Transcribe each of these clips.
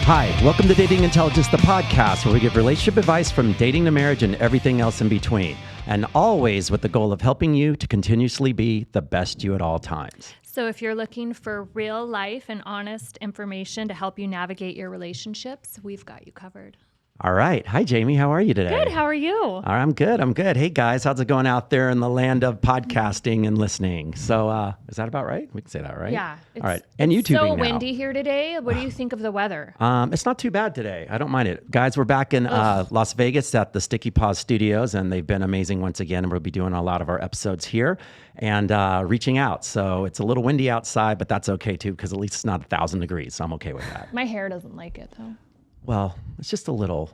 Hi, welcome to Dating Intelligence, the podcast where we give relationship advice from dating to marriage and everything else in between. And always with the goal of helping you to continuously be the best you at all times. So if you're looking for real life and honest information to help you navigate your relationships, we've got you covered. All right. Hi, Jamie. How are you today? Good. How are you? I'm good. Hey, guys. How's it going out there in the land of podcasting and listening? So is that about right? We can say that, right? Yeah. All right. And YouTubing so now. windy here today. What do you think of the weather? It's not too bad today. I don't mind it. Guys, we're back in Las Vegas at the Sticky Paws Studios, and they've been amazing once again. And we'll be doing a lot of our episodes here and reaching out. So it's a little windy outside, but that's okay too, because at least it's not 1,000 degrees. So I'm okay with that. My hair doesn't like it though. Well, it's just a little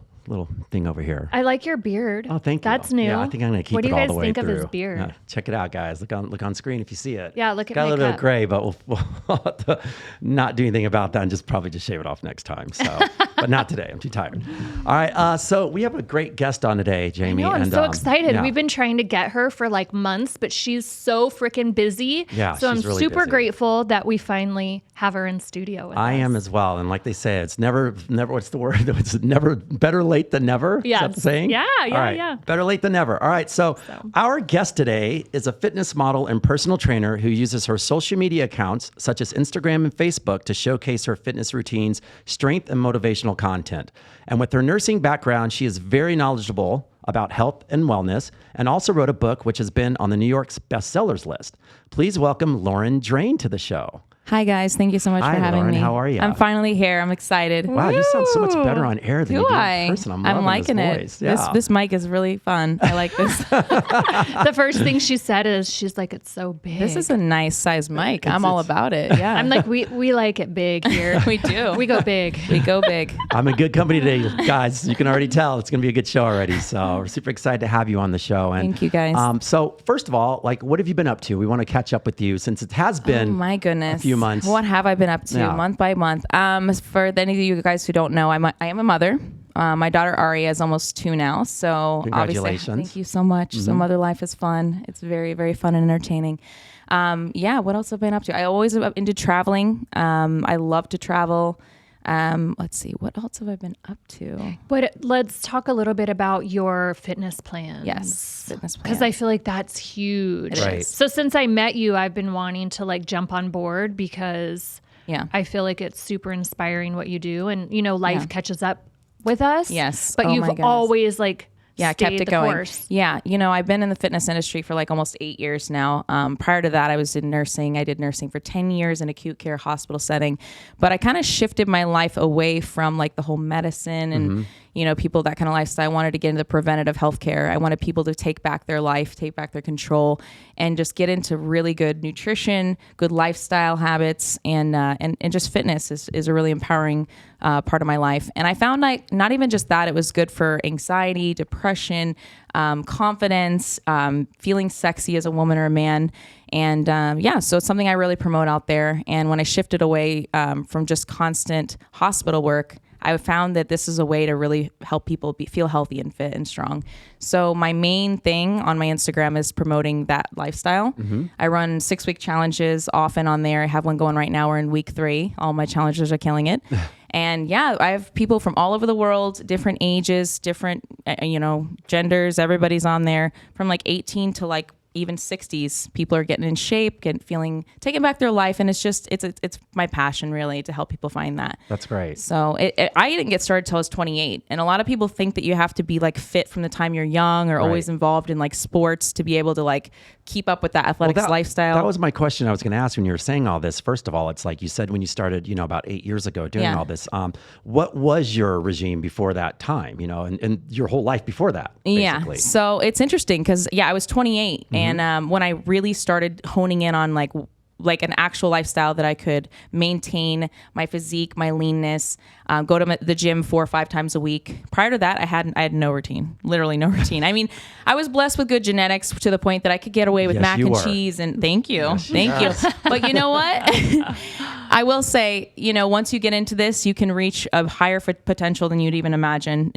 thing over here. I like your beard. Oh, thank you. That's new. Yeah, I think I'm going to keep it all the way through. What do you guys think of his beard? Yeah, check it out, guys. Look on screen if you see it. Yeah, look at Got my a little bit cup. of gray, but we'll have to not do anything about that and just probably just shave it off next time. So, but not today. I'm too tired. All right. So we have a great guest on today, Jamie. I know, I'm so excited. Yeah. We've been trying to get her for like months, but she's so freaking busy. Yeah, so I'm she's really super busy. grateful that we finally have her in studio with us. I am as well. And like they say, it's never, what's the word? It's never better late than never. Yes. Is that the saying? Yeah, All right. yeah. Better late than never. All right. So our guest today is a fitness model and personal trainer who uses her social media accounts, such as Instagram and Facebook, to showcase her fitness routines, strength, and motivational content. And with her nursing background, she is very knowledgeable about health and wellness, and also wrote a book which has been on the New York's bestsellers list. Please welcome Lauren Drain to the show. Hi, guys. Thank you so much for having Lauren. me. How are you? I'm finally here. I'm excited. Wow, you sound so much better on air than Do you do I? in person. I'm I'm liking this it. voice. Yeah. This mic is really fun. I like this. The first thing she said is, she's like, it's so big. This is a nice size mic. I'm all about it. Yeah. I'm like, we like it big here. we do. We go big. We go big. I'm in good company today, guys. You can already tell it's going to be a good show already. So we're super excited to have you on the show. And Thank you, guys. So first of all, like, what have you been up to? We want to catch up with you since it has been Oh my goodness. a few months. What have I been up to month by month? For any of you guys who don't know, I am a mother. My daughter Aria is almost 2 now. So Congratulations. obviously, thank you so much. So mother life is fun. It's very, very fun and entertaining. What else have I been up to? I always am into traveling. I love to travel. Let's see, what else have I been up to? But let's talk a little bit about your fitness plans. Yes, fitness plans. Because I feel like that's huge. Right. So since I met you, I've been wanting to like jump on board because I feel like it's super inspiring what you do. And, you know, life catches up with us. Yes. But Oh my you've goodness. always like kept stayed it the going. course. Yeah, I've been in the fitness industry for like almost 8 years now. Prior to that, I was in nursing. I did nursing for 10 years in acute care hospital setting. But I kind of shifted my life away from like the whole medicine and people, that kind of lifestyle. I wanted to get into preventative healthcare. I wanted people to take back their life, take back their control, and just get into really good nutrition, good lifestyle habits, and just fitness is a really empowering part of my life. And I found like not even just that, it was good for anxiety, depression, confidence, feeling sexy as a woman or a man. And so it's something I really promote out there. And when I shifted away from just constant hospital work, I found that this is a way to really help people feel healthy and fit and strong. So my main thing on my Instagram is promoting that lifestyle. I run 6-week challenges often on there. I have one going right now. We're in week 3. All my challenges are killing it. And I have people from all over the world, different ages, different, genders. Everybody's on there from like 18 to like even 60s. People are getting in shape, taking back their life. And it's my passion really to help people find that. That's great. So I didn't get started till I was 28. And a lot of people think that you have to be like fit from the time you're young or always involved in like sports to be able to like keep up with that athletics lifestyle. That was my question I was going to ask when you were saying all this. First of all, it's like you said when you started, about 8 years ago doing all this. What was your regime before that time, and your whole life before that, basically? Yeah. So it's interesting because, I was 28. And when I really started honing in on like an actual lifestyle that I could maintain my physique, my leanness, go to the gym 4 or 5 times a week. Prior to that, I had no routine, literally no routine. I mean, I was blessed with good genetics to the point that I could get away with mac and cheese. And thank you. But you know what? I will say, once you get into this, you can reach a higher potential than you'd even imagine.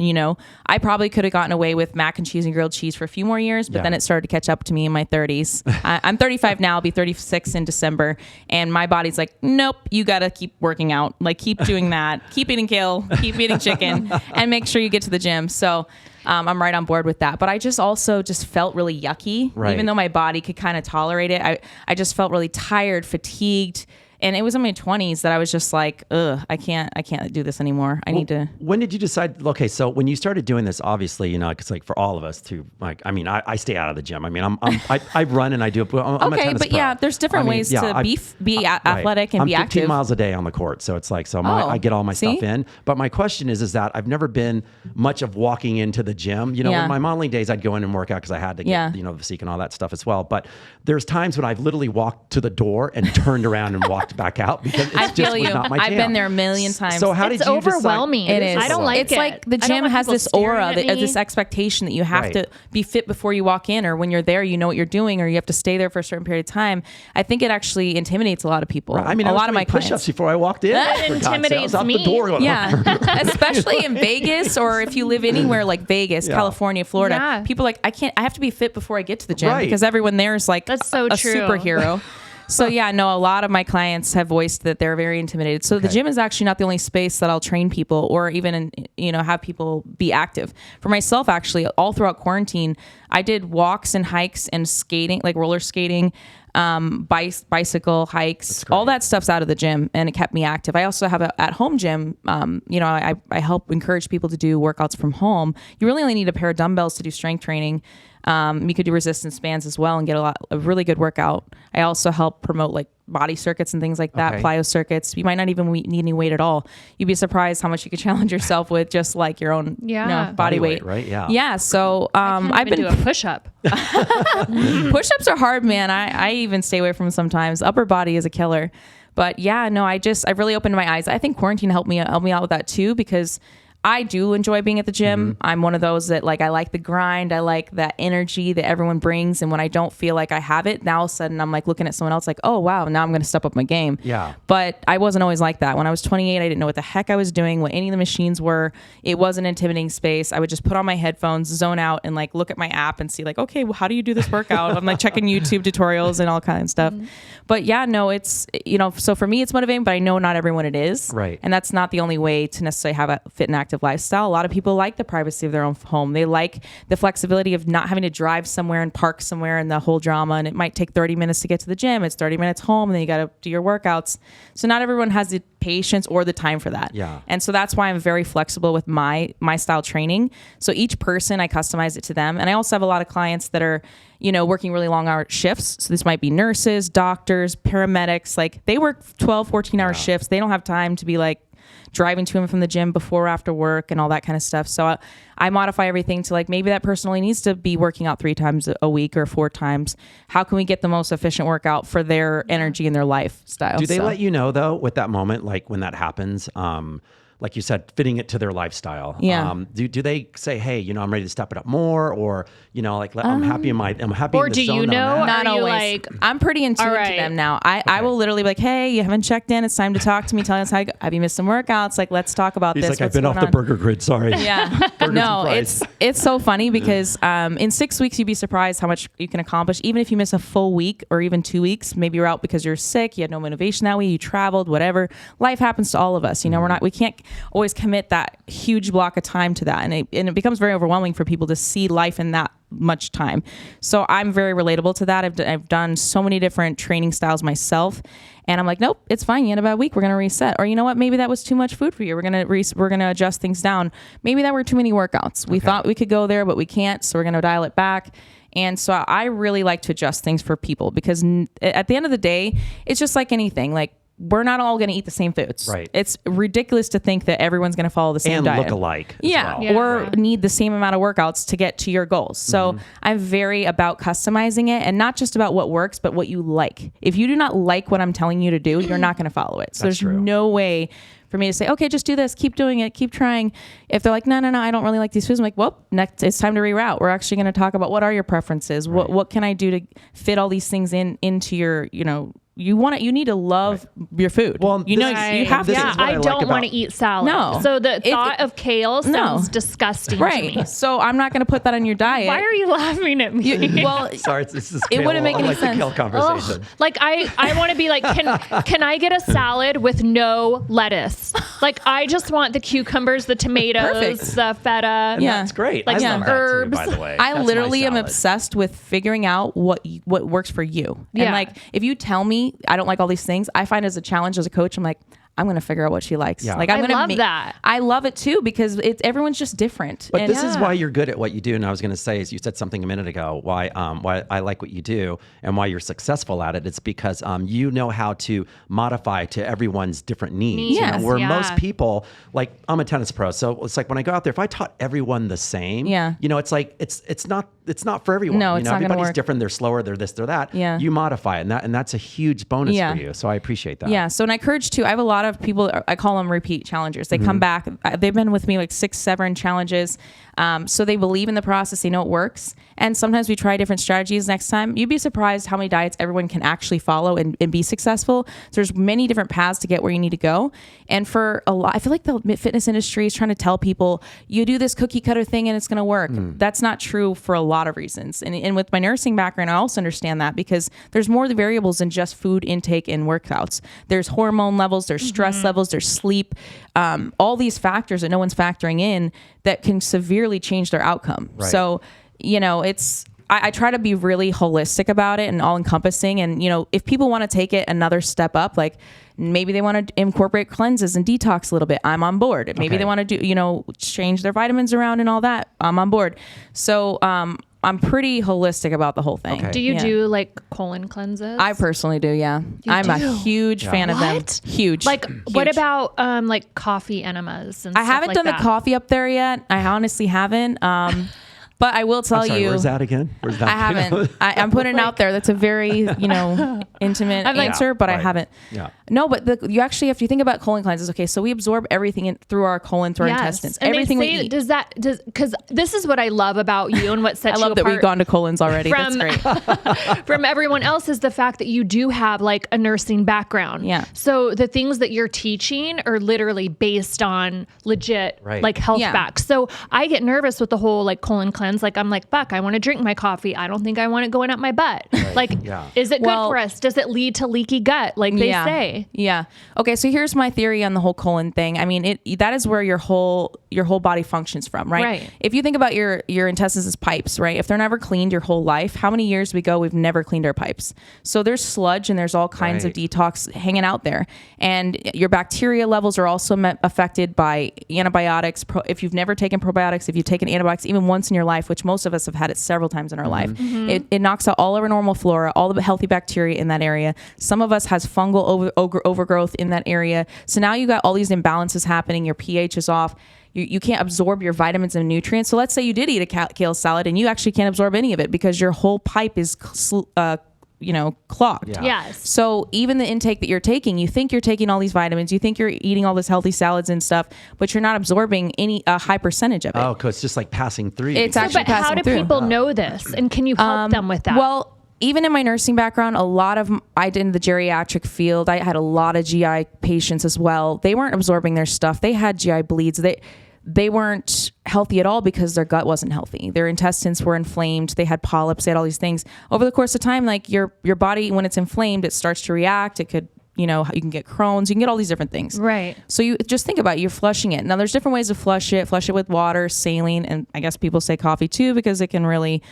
I probably could have gotten away with mac and cheese and grilled cheese for a few more years, but then it started to catch up to me in my 30s. I'm 35 now. I'll be 36 in December. And my body's like, nope, you got to keep working out. Like, keep doing that. Keep eating kale. Keep eating chicken. And make sure you get to the gym. So I'm right on board with that. But I also felt really yucky. Right. Even though my body could kind of tolerate it. I just felt really tired, fatigued. And it was in my 20s that I was just like, I can't do this anymore. I need to. When did you decide? Okay, so when you started doing this, obviously, it's like for all of us to like. I mean, I stay out of the gym. I mean, I run and I do. I'm a tennis but pro. yeah, there's different ways to be athletic and be active. I'm 15 miles a day on the court, so it's like I get all my stuff in. But my question is that I've never been much of walking into the gym. In my modeling days, I'd go in and work out because I had to get the physique and all that stuff as well. But there's times when I've literally walked to the door and turned around and walked back out because it's just not my jam. I've been there a million times. So how did you overwhelming. decide? It is. I don't like it. It's like the gym has this aura, this expectation that you have to be fit before you walk in, or when you're there, you know what you're doing, or you have to stay there for a certain period of time. I think it actually intimidates a lot of people. Right. I mean, a lot of my push-ups before I walked in. That intimidates me. The door going, especially in Vegas, or if you live anywhere like Vegas, California, Florida. People are like, I have to be fit before I get to the gym because everyone there is like that's so a true. Superhero. So a lot of my clients have voiced that they're very intimidated. So the gym is actually not the only space that I'll train people or even, have people be active. For myself, actually, all throughout quarantine, I did walks and hikes and skating, like roller skating, bicycle hikes, all that stuff's out of the gym, and it kept me active. I also have an at-home gym. I help encourage people to do workouts from home. You really only need a pair of dumbbells to do strength training. You could do resistance bands as well and get a really good workout. I also help promote like body circuits and things like that, plyo circuits. You might not even need any weight at all. You'd be surprised how much you could challenge yourself with just like your own body weight. Right? Yeah. Yeah. So I've been do a push-up. Push-ups are hard, man. I even stay away from them sometimes. Upper body is a killer. But I've really opened my eyes. I think quarantine helped me out with that too, because I do enjoy being at the gym. Mm-hmm. I'm one of those that I like the grind. I like that energy that everyone brings. And when I don't feel like I have it, now all of a sudden I'm like looking at someone else like, oh, wow, now I'm going to step up my game. Yeah. But I wasn't always like that. When I was 28, I didn't know what the heck I was doing, what any of the machines were. It was an intimidating space. I would just put on my headphones, zone out, and look at my app and see okay, well, how do you do this workout? I'm checking YouTube tutorials and all kinds of stuff. Mm-hmm. But it's, so for me, it's motivating, but I know not everyone it is. Right. And that's not the only way to necessarily have a fit and active lifestyle. A lot of people like the privacy of their own home. They like the flexibility of not having to drive somewhere and park somewhere and the whole drama. And it might take 30 minutes to get to the gym. It's 30 minutes home, and then you got to do your workouts. So not everyone has the patience or the time for that. Yeah. And so that's why I'm very flexible with my style training. So each person, I customize it to them. And I also have a lot of clients that are, working really long hour shifts. So this might be nurses, doctors, paramedics. They work 12, 14-hour shifts. They don't have time to be driving to and from the gym before or after work and all that kind of stuff. So I modify everything to maybe that person only needs to be working out 3 times a week or 4 times. How can we get the most efficient workout for their energy and their lifestyle? Do they let you know though with that moment, when that happens, like you said, fitting it to their lifestyle? Yeah. Do they say, hey, I'm ready to step it up more, or I'm happy in or the zone. do you know? Not always. I'm pretty in tune to them now. I will literally be like, hey, you haven't checked in. It's time to talk to me. Tell us have you missed some workouts? Let's talk about He's this. I've been off the burger grid. Sorry. Yeah. No, it's so funny because in 6 weeks you'd be surprised how much you can accomplish. Even if you miss a full week or even 2 weeks, maybe you're out because you're sick, you had no motivation that week, you traveled, whatever. Life happens to all of us. We can't always commit that huge block of time to that, and it becomes very overwhelming for people to see life in that much time. So I'm very relatable to that. I've done so many different training styles myself, and I'm like, nope, it's fine. You had about a week. We're gonna reset. Or you know what? Maybe that was too much food for you. We're gonna adjust things down. Maybe that were too many workouts. We thought we could go there, but we can't. So we're gonna dial it back. And so I really like to adjust things for people, because at the end of the day, it's just like anything. We're not all going to eat the same foods. Right. It's ridiculous to think that everyone's going to follow the same diet. And look alike. Yeah. Well. Or need the same amount of workouts to get to your goals. So I'm very about customizing it, and not just about what works, but what you like. If you do not like what I'm telling you to do, you're not going to follow it. So there's no way for me to say, okay, just do this, keep doing it, keep trying. If they're like, no, I don't really like these foods, I'm like, well, next, it's time to reroute. We're actually going to talk about what are your preferences? Right. What can I do to fit all these things into your, you need to love your food. Well, you have to. Yeah, I don't want to eat salad. No. So the thought of kale sounds disgusting to me. So I'm not going to put that on your diet. Why are you laughing at me? Sorry, this is it wouldn't make any sense. The kale conversation. Like I want to be like, can I get a salad with no lettuce? Like I just want the cucumbers, the tomatoes, the feta. And that's great. Like I love herbs. that too, by the way. I literally am obsessed with figuring out what works for you. Yeah. And like if you tell me I don't like all these things, I find as a challenge as a coach, I'm like, I'm going to figure out what she likes. Yeah. Like I'm going to love that. I love it too because everyone's just different. But this is why you're good at what you do. And I was going to say, is you said something a minute ago, why I like what you do and why you're successful at it. It's because you know how to modify to everyone's different needs. Yes. Where most people, like I'm a tennis pro, so it's like when I go out there, if I taught everyone the same, it's like it's not for everyone. No, it's not everybody's work. different. They're slower. They're this. They're that. Yeah. You modify it, and that's a huge bonus for you. So I appreciate that. Yeah. So and I encourage too. I have a lot of people. I call them repeat challengers. They come back. They've been with me like 6, 7 challenges. So they believe in the process. They know it works. And sometimes we try different strategies next time. You'd be surprised how many diets everyone can actually follow and be successful. So there's many different paths to get where you need to go. And for a lot, I feel like the fitness industry is trying to tell people you do this cookie cutter thing and it's going to work. That's not true for a lot of reasons. And with my nursing background, I also understand that because there's more variables than just food intake and workouts. There's hormone levels, there's stress levels, there's sleep, all these factors that no one's factoring in that can severely change their outcome. Right. So, I try to be really holistic about it and all encompassing. And, if people want to take it another step up, like maybe they want to incorporate cleanses and detox a little bit, I'm on board. Maybe they want to do, change their vitamins around and all that, I'm on board. So, I'm pretty holistic about the whole thing. Okay. Do you do like colon cleanses? I personally do, yeah. I'm a huge fan of them. Huge. Like, huge. what about like coffee enemas and I stuff haven't like done that? the coffee up there yet. I honestly haven't. But I will tell you. Where's that again? Where's that? I haven't. I'm putting it out there. That's a very, intimate answer, but I haven't. Yeah. No, but you actually have to think about colon cleanses. Okay, so we absorb everything through our colon, through our intestines. And everything they say, we eat. Because this is what I love about you and what sets you I love that apart we've gone to colons already. From, That's great. From everyone else is the fact that you do have like a nursing background. Yeah. So the things that you're teaching are literally based on legit like health facts. So I get nervous with the whole like colon cleanse. Like I'm like, fuck, I want to drink my coffee. I don't think I want it going up my butt. Right. Like, is it good for us? Does it lead to leaky gut? Like they say. Yeah. Okay. So here's my theory on the whole colon thing. I mean, that is where your whole body functions from, right? Right. If you think about your intestines as pipes, right? If they're never cleaned your whole life, how many years we go, we've never cleaned our pipes. So there's sludge and there's all kinds of detox hanging out there. And your bacteria levels are also affected by antibiotics. If you've never taken probiotics, if you've taken antibiotics even once in your life, which most of us have had it several times in our life, it knocks out all of our normal flora, all the healthy bacteria in that area. Some of us has fungal overgrowth in that area. So now you got all these imbalances happening. Your pH is off. You can't absorb your vitamins and nutrients. So let's say you did eat a kale salad and you actually can't absorb any of it because your whole pipe is clogged. Yeah. Yes. So even the intake that you're taking, you think you're taking all these vitamins, you think you're eating all this healthy salads and stuff, but you're not absorbing a high percentage of it. Oh, because it's just like passing through. It's actually But how passing do through. people know this? And can you help them with that? Well, even in my nursing background, I did in the geriatric field. I had a lot of GI patients as well. They weren't absorbing their stuff. They had GI bleeds. They weren't healthy at all because their gut wasn't healthy. Their intestines were inflamed. They had polyps. They had all these things. Over the course of time, like your body, when it's inflamed, it starts to react. It could, you can get Crohn's. You can get all these different things. Right. So you just think about it. You're flushing it. Now, there's different ways to flush it. Flush it with water, saline, and I guess people say coffee too because it can really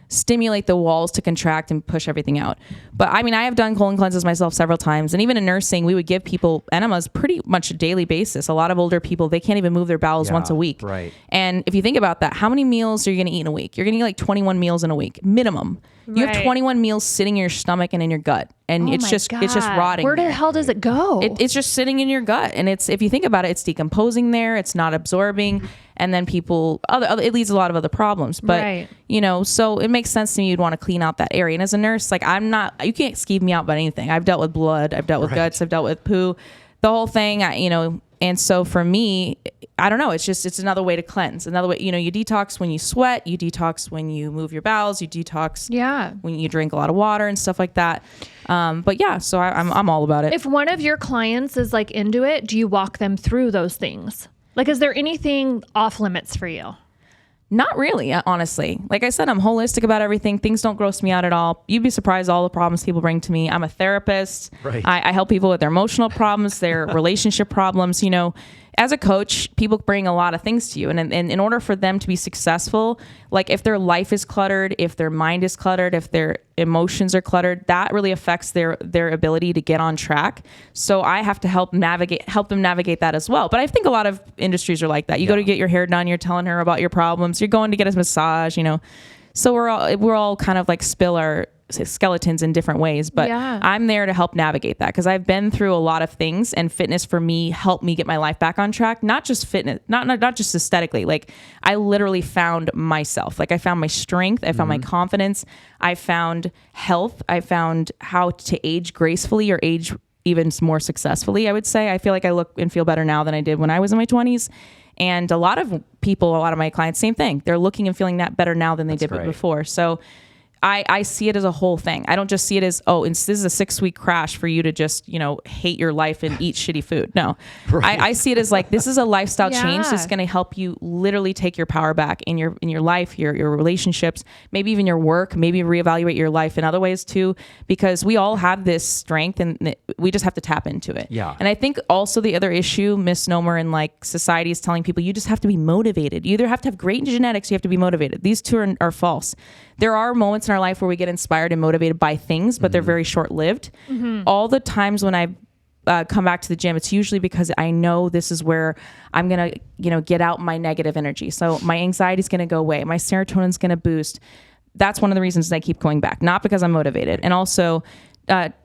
stimulate the walls to contract and push everything out. But I mean, I have done colon cleanses myself several times. And even in nursing, we would give people enemas pretty much a daily basis. A lot of older people, they can't even move their bowels once a week. Right. And if you think about that, how many meals are you going to eat in a week? You're going to eat like 21 meals in a week, minimum. You have 21 meals sitting in your stomach and in your gut. And it's just rotting. Where the there. hell does it go? It's just sitting in your gut. And if you think about it, it's decomposing there. It's not absorbing. And then it leads to a lot of other problems. But, so it makes sense to me you'd want to clean out that area. And as a nurse, like you can't skeeve me out about anything. I've dealt with blood. I've dealt with guts. I've dealt with poo. The whole thing, And so for me, I don't know, it's another way to cleanse. Another way, you detox when you sweat, you detox when you move your bowels, you detox when you drink a lot of water and stuff like that. But yeah, so I'm all about it. If one of your clients is like into it, do you walk them through those things? Like, is there anything off limits for you? Not really, honestly. Like I said, I'm holistic about everything. Things don't gross me out at all. You'd be surprised all the problems people bring to me. I'm a therapist. Right. I help people with their emotional problems, their relationship problems. As a coach, people bring a lot of things to you. And in order for them to be successful, like if their life is cluttered, if their mind is cluttered, if their emotions are cluttered, that really affects their ability to get on track. So I have to help them navigate that as well. But I think a lot of industries are like that. You go to get your hair done, you're telling her about your problems. You're going to get a massage, So we're all kind of like spill our skeletons in different ways, but I'm there to help navigate that because I've been through a lot of things, and fitness for me helped me get my life back on track. Not just fitness, not just aesthetically. Like I literally found myself. Like I found my strength, I found my confidence, I found health, I found how to age gracefully or age even more successfully. I would say I feel like I look and feel better now than I did when I was in my 20s. And a lot of my clients, same thing. They're looking and feeling that better now than they did before. So I see it as a whole thing. I don't just see it as, this is a 6-week crash for you to just, hate your life and eat shitty food. No, I see it as like, this is a lifestyle change that's going to help you literally take your power back in your life, your relationships, maybe even your work, maybe reevaluate your life in other ways too, because we all have this strength and we just have to tap into it. Yeah. And I think also the other misnomer in like society is telling people you just have to be motivated. You either have to have great genetics, you have to be motivated. These two are false. There are moments in our life where we get inspired and motivated by things, but they're very short-lived. All the times when I come back to the gym, it's usually because I know this is where I'm going to, get out my negative energy. So my anxiety is going to go away. My serotonin is going to boost. That's one of the reasons I keep going back, not because I'm motivated. And also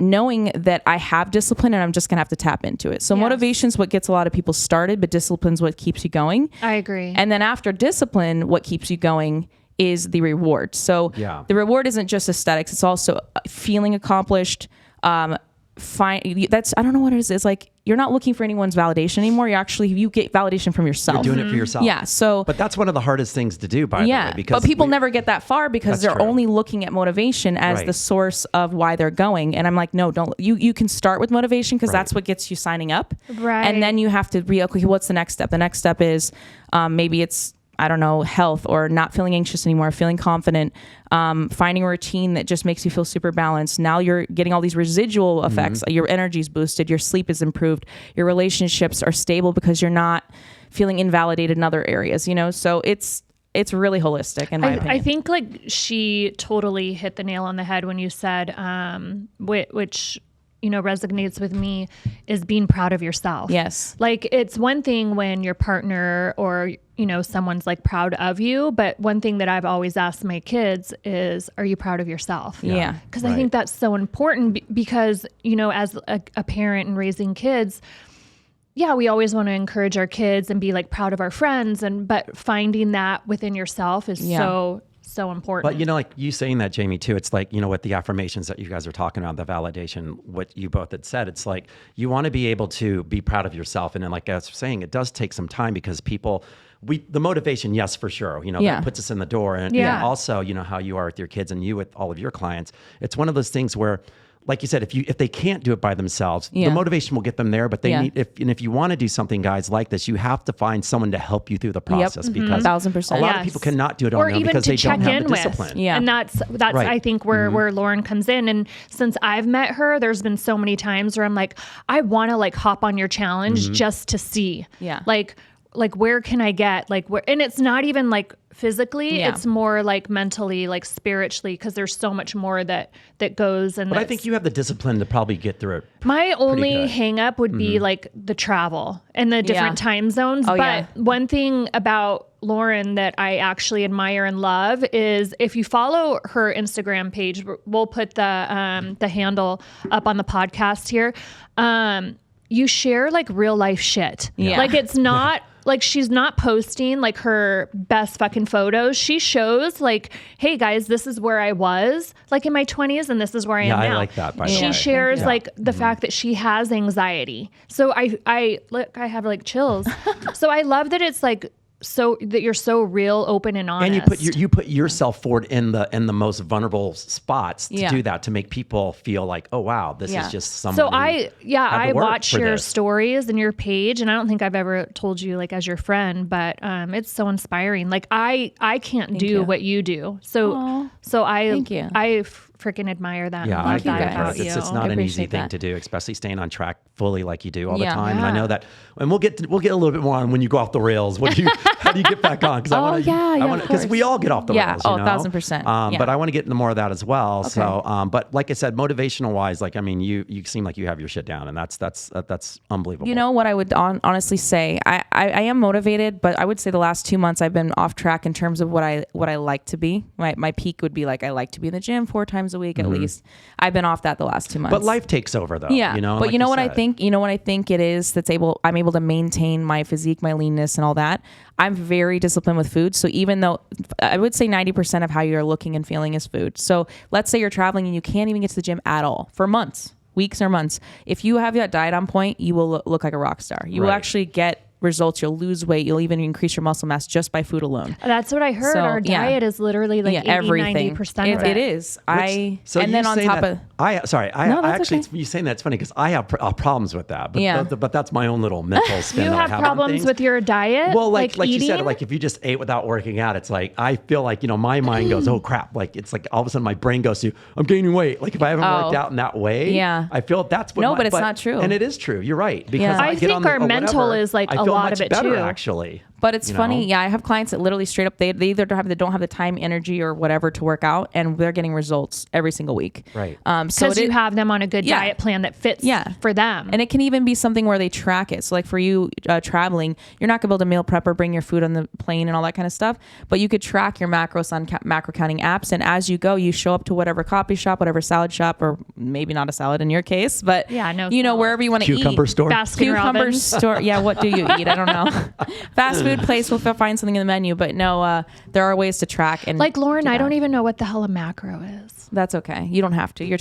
knowing that I have discipline and I'm just going to have to tap into it. So motivation is what gets a lot of people started, but discipline is what keeps you going. I agree. And then after discipline, what keeps you going is the reward. So the reward isn't just aesthetics. It's also feeling accomplished. I don't know what it is. It's like, you're not looking for anyone's validation anymore. You get validation from yourself. You're doing it for yourself. Yeah. So, but that's one of the hardest things to do, by the way, because but people never get that far because they're only looking at motivation as the source of why they're going. And I'm like, no, don't. You can start with motivation because that's what gets you signing up. Right. And then you have to okay, what's the next step? The next step is maybe it's, I don't know, health or not feeling anxious anymore, feeling confident, finding a routine that just makes you feel super balanced. Now you're getting all these residual effects. Your energy's boosted, your sleep is improved, your relationships are stable because you're not feeling invalidated in other areas, So it's really holistic in my opinion. I think like she totally hit the nail on the head when you said, which resonates with me, is being proud of yourself. Yes. Like it's one thing when your partner or, someone's like proud of you. But one thing that I've always asked my kids is, are you proud of yourself? Yeah. Because I think that's so important because, as a parent and raising kids, we always want to encourage our kids and be like proud of our friends. But finding that within yourself is so important. But like you saying that, Jamie, too, it's like, with the affirmations that you guys are talking about, the validation, what you both had said, it's like you want to be able to be proud of yourself. And then like I was saying, it does take some time because the motivation, yes, for sure, that puts us in the door. And also, how you are with your kids and you with all of your clients. It's one of those things where, like you said, if they can't do it by themselves, the motivation will get them there. But they need, if you want to do something, guys, like this, you have to find someone to help you through the process because 1,000%. a lot of people cannot do it on their own because they don't have the discipline. Yeah. And that's right. I think where Lauren comes in. And since I've met her, there's been so many times where I'm like, I want to like hop on your challenge just to see. Yeah. Like where can I get and it's not even like physically, it's more like mentally, like spiritually, because there's so much more that goes. But I think you have the discipline to probably get through it. My only hang up would be like the travel and the different time zones. One thing about Lauren that I actually admire and love is if you follow her Instagram page, we'll put the handle up on the podcast here. You share like real life shit. Yeah. Like it's not like, she's not posting like her best fucking photos. She shows like, hey guys, this is where I was like in my 20s and this is where I am now. I like that, by the way. She shares like the fact that she has anxiety. So I have like chills. So I love that it's like, so that you're so real, open, and honest. And you put yourself forward in the most vulnerable spots to do that, to make people feel like, oh wow, this is just someone. So I watch your stories and your page, and I don't think I've ever told you like as your friend, but it's so inspiring. Like I can't do what you do. So I freaking admire that. Yeah, I get it. It's not an easy thing to do, especially staying on track fully like you do all the time. And I know that, and we'll get a little bit more on when you go off the rails. How do you get back on? Because I want to, because we all get off the rails. Yeah, 1,000%. But I want to get into more of that as well. Okay. So, but like I said, motivational wise, like, I mean, you seem like you have your shit down, and that's unbelievable. You know what I would honestly say? I am motivated, but I would say the last 2 months I've been off track in terms of what I like to be. My peak would be like, I like to be in the gym 4 times a week at least. I've been off that the last 2 months. But life takes over though. Yeah. You know? But like you know what I think? You know what I think it is I'm able to maintain my physique, my leanness and all that. I'm very disciplined with food. So even though I would say 90% of how you're looking and feeling is food. So let's say you're traveling and you can't even get to the gym at all for months, weeks or months. If you have that diet on point, you will look like a rock star. You will actually get results. You'll lose weight. You'll even increase your muscle mass just by food alone. That's what I heard. Our diet is literally like 80-90% of it. It is. You saying that's funny because I have problems with that. But that's my own little mental spin. You have problems with your diet? Well, like you said, like if you just ate without working out, it's like, I feel like, my mind goes, oh crap. Like it's like all of a sudden my brain goes to, I'm gaining weight. Like if I haven't worked out in that way, I feel that's what. No, but it's not true. And it is true. You're right. Because I think our mental is like a lot of it better, too. Actually. But it's funny. Yeah, I have clients that literally straight up, they either don't have the time, energy, or whatever to work out, and they're getting results every single week. Right. Because you have them on a good diet plan that fits for them. And it can even be something where they track it. So like for you traveling, you're not going to be able to meal prep or bring your food on the plane and all that kind of stuff, but you could track your macros on macro counting apps. And as you go, you show up to whatever coffee shop, whatever salad shop, or maybe not a salad in your case, but wherever you want to eat. Cucumber store. Cucumber store. Yeah. What do you eat? I don't know. Fast food place will find something in the menu, but no, there are ways to track. And like Lauren, I don't even know what the hell a macro is. That's okay. You don't have to. You're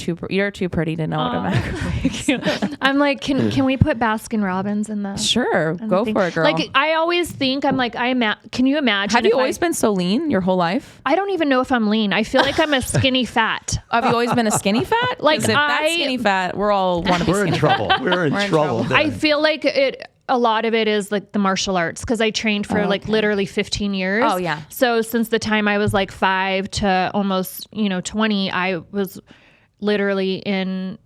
too pretty to know what a macro is. I'm like, can we put Baskin Robbins in the? Sure, go for it, girl. Like I always think I'm like can you imagine? Have you always been so lean your whole life? I don't even know if I'm lean. I feel like I'm a skinny fat. Have you always been a skinny fat? Like if that's skinny fat, we're all want to be skinny fat. We're in trouble. I feel like a lot of it is like the martial arts because I trained for like literally 15 years. Oh yeah. So since the time I was like 5 to almost 20, I was literally in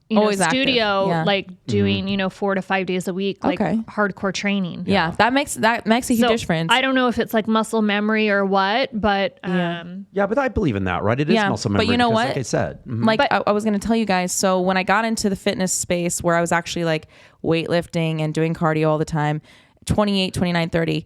studio like doing 4 to 5 days a week, like hardcore training. Yeah, that makes a huge difference. I don't know if it's like muscle memory or what, but but I believe in that, right? It is muscle memory. But you know what? Like I said, I was going to tell you guys. So when I got into the fitness space where I was actually like weightlifting and doing cardio all the time, 28, 29, 30,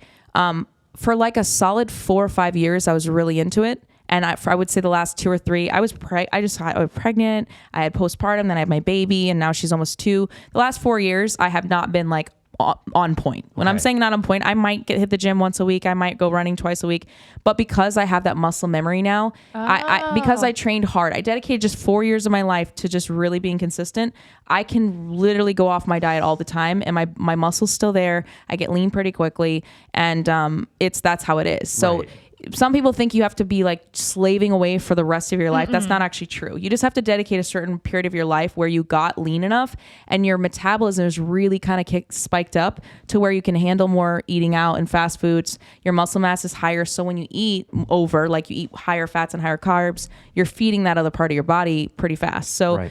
for like a solid 4 or 5 years, I was really into it. And I would say the last 2 or 3, I was pregnant, I had postpartum, then I had my baby, and now she's almost 2. The last 4 years, I have not been like on point. When I'm saying not on point, I might hit the gym once a week, I might go running twice a week, but because I have that muscle memory now, because I trained hard, I dedicated just 4 years of my life to just really being consistent. I can literally go off my diet all the time, and my muscle's still there. I get lean pretty quickly, and that's how it is. So. Some people think you have to be like slaving away for the rest of your life. That's not actually true. You just have to dedicate a certain period of your life where you got lean enough and your metabolism is really kind of spiked up to where you can handle more eating out and fast foods. Your muscle mass is higher. So when you eat like you eat higher fats and higher carbs, you're feeding that other part of your body pretty fast. So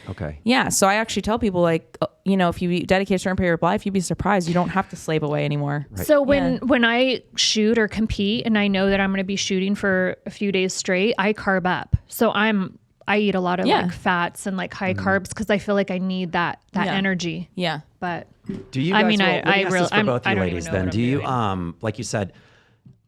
so I actually tell people like, if you dedicate a certain period of life, you'd be surprised. You don't have to slave away anymore. Right. So when I shoot or compete and I know that I'm going to be shooting for a few days straight, I carb up. So I eat a lot of like fats and like high carbs because I feel like I need that energy. Yeah. But do you guys, I mean, I really, for both you ladies then, do you, like you said,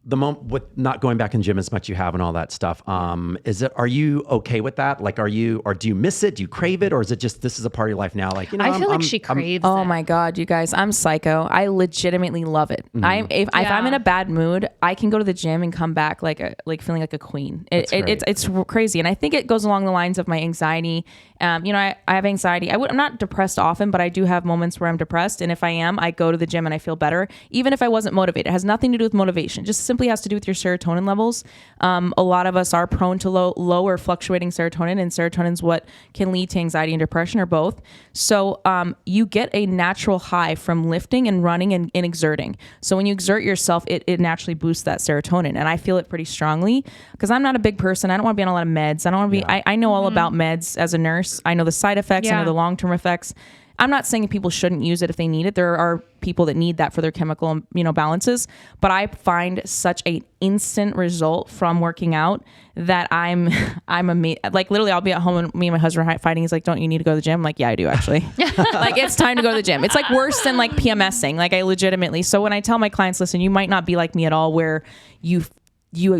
the moment with not going back in gym as much you have and all that stuff, are you okay with that? Like, or do you miss it? Do you crave it? Or is it just, this is a part of your life now? Like, I feel like she craves it. Oh my God, you guys, I'm psycho. I legitimately love it. Mm-hmm. If I'm in a bad mood, I can go to the gym and come back like feeling like a queen. It's crazy. And I think it goes along the lines of my anxiety. I have anxiety. I'm not depressed often, but I do have moments where I'm depressed. And if I am, I go to the gym and I feel better, even if I wasn't motivated. It has nothing to do with motivation. Just simply has to do with your serotonin levels. A lot of us are prone to lower fluctuating serotonin, and serotonin is what can lead to anxiety and depression, or both. So you get a natural high from lifting and running and exerting. So when you exert yourself, it naturally boosts that serotonin. And I feel it pretty strongly because I'm not a big person. I don't want to be on a lot of meds. I don't want to be, I know all about meds as a nurse. I know the side effects. I know the long-term effects. I'm not saying people shouldn't use it if they need it. There are people that need that for their chemical, balances. But I find such an instant result from working out that I'm amazed. Like, literally, I'll be at home and me and my husband are fighting. He's like, "Don't you need to go to the gym?" I'm like, "Yeah, I do actually." Like, it's time to go to the gym. It's like worse than like PMSing. Like, I legitimately. So when I tell my clients, listen, you might not be like me at all, where you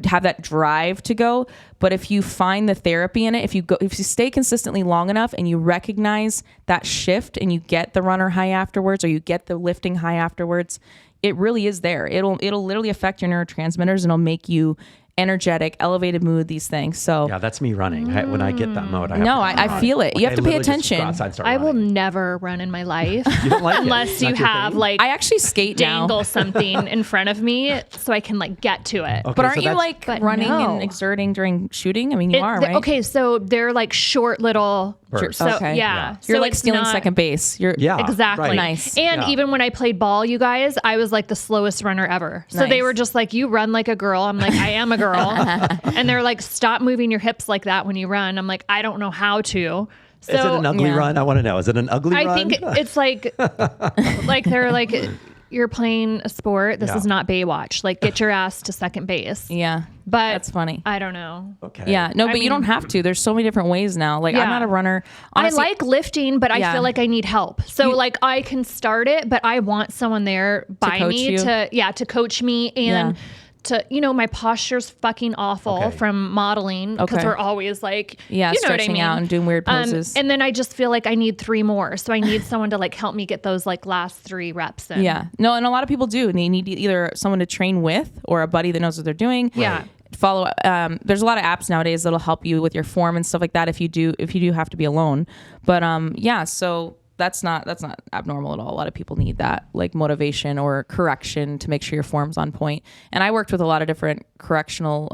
have that drive to go, but if you find the therapy in it, if you stay consistently long enough and you recognize that shift and you get the runner high afterwards, or you get the lifting high afterwards, it really is there. It'll literally affect your neurotransmitters and it'll make you energetic, elevated mood, these things. So yeah, that's me running. When I get that mode, I feel it. Like, you have to pay attention. I will never run in my life you don't like unless you have like, I actually skate dangle now. something in front of me so I can like get to it. Okay, but aren't you like running and exerting during shooting? I mean, you are, right? Okay, so they're like short little bursts. So, okay. Yeah. You're so like stealing second base. Exactly. Right. Nice. And even when I played ball, you guys, I was like the slowest runner ever. So they were just like, "You run like a girl." I'm like, "I am a girl." And they're like, "Stop moving your hips like that when you run." I'm like, "I don't know how to." So, is it an ugly run? I want to know. Is it an ugly run? I think it's like they're like, "You're playing a sport. This is not Baywatch. Like, get your ass to second base." Yeah. But that's funny. I don't know. Okay. Yeah. No, but you don't have to. There's so many different ways now. Like, I'm not a runner. Honestly, I like lifting, but I feel like I need help. So like I can start it, but I want someone there by me to coach me and to, my posture's fucking awful from modeling because we're always like, stretching out and doing weird poses. And then I just feel like I need 3 more. So I need someone to like help me get those like last 3 reps in. Yeah. No, and a lot of people do. And they need either someone to train with or a buddy that knows what they're doing. Yeah. Follow. There's a lot of apps nowadays that'll help you with your form and stuff like that if you do have to be alone. But so that's not abnormal at all. A lot of people need that like motivation or correction to make sure your form's on point. And I worked with a lot of different correctional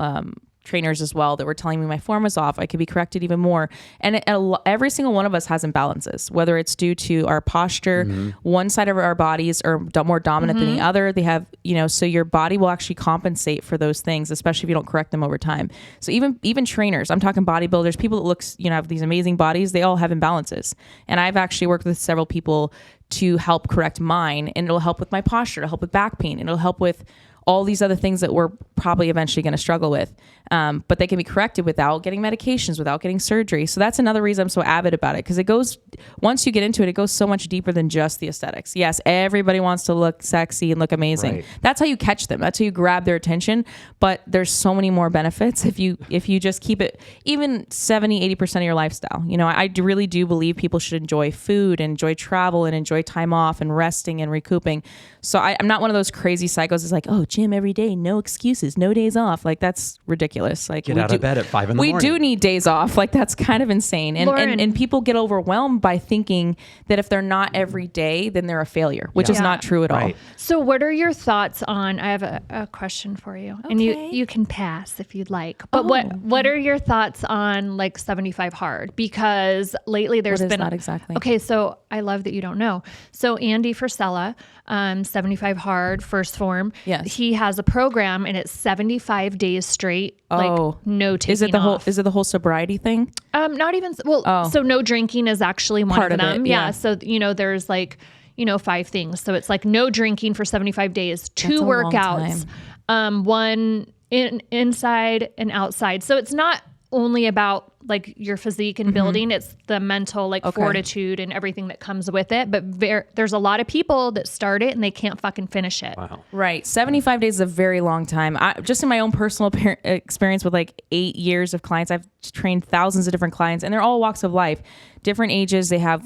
trainers as well that were telling me my form was off. I could be corrected even more. And every single one of us has imbalances, whether it's due to our posture, one side of our bodies are more dominant than the other. They have, so your body will actually compensate for those things, especially if you don't correct them over time. So even trainers, I'm talking bodybuilders, people that have these amazing bodies, they all have imbalances. And I've actually worked with several people to help correct mine, and it'll help with my posture, it'll help with back pain, it'll help with all these other things that we're probably eventually going to struggle with. But they can be corrected without getting medications, without getting surgery. So that's another reason I'm so avid about it, because once you get into it, it goes so much deeper than just the aesthetics. Yes, everybody wants to look sexy and look amazing. Right. That's how you catch them. That's how you grab their attention. But there's so many more benefits if you just keep it even 70-80% of your lifestyle. I really do believe people should enjoy food and enjoy travel and enjoy time off and resting and recouping. So I'm not one of those crazy psychos that's like, "Oh, gym every day, no excuses, no days off." Like, that's ridiculous. Like, get out of bed at 5 a.m. We do need days off. Like, that's kind of insane. And people get overwhelmed by thinking that if they're not every day, then they're a failure, which is not true at all. So what are your thoughts on, I have a question for you, and you can pass if you'd like, but what are your thoughts on like 75 hard? Because lately there's been that exactly? Okay. So I love that you don't know. So Andy Frisella, 75 hard first form. Yes. He has a program and it's 75 days straight. Like no taking Is it the off. whole the sobriety thing? Not even, so no drinking is actually one Part of them. it, yeah. So, there's like, 5 things. So it's like no drinking for 75 days, 2 That's a long workouts, one inside and outside. So it's not only about like your physique and building. It's the mental like fortitude and everything that comes with it. But there's a lot of people that start it and they can't fucking finish it. Wow. Right. 75 days is a very long time. Just in my own personal experience with like 8 years of clients, I've trained thousands of different clients, and they're all walks of life, different ages. They have,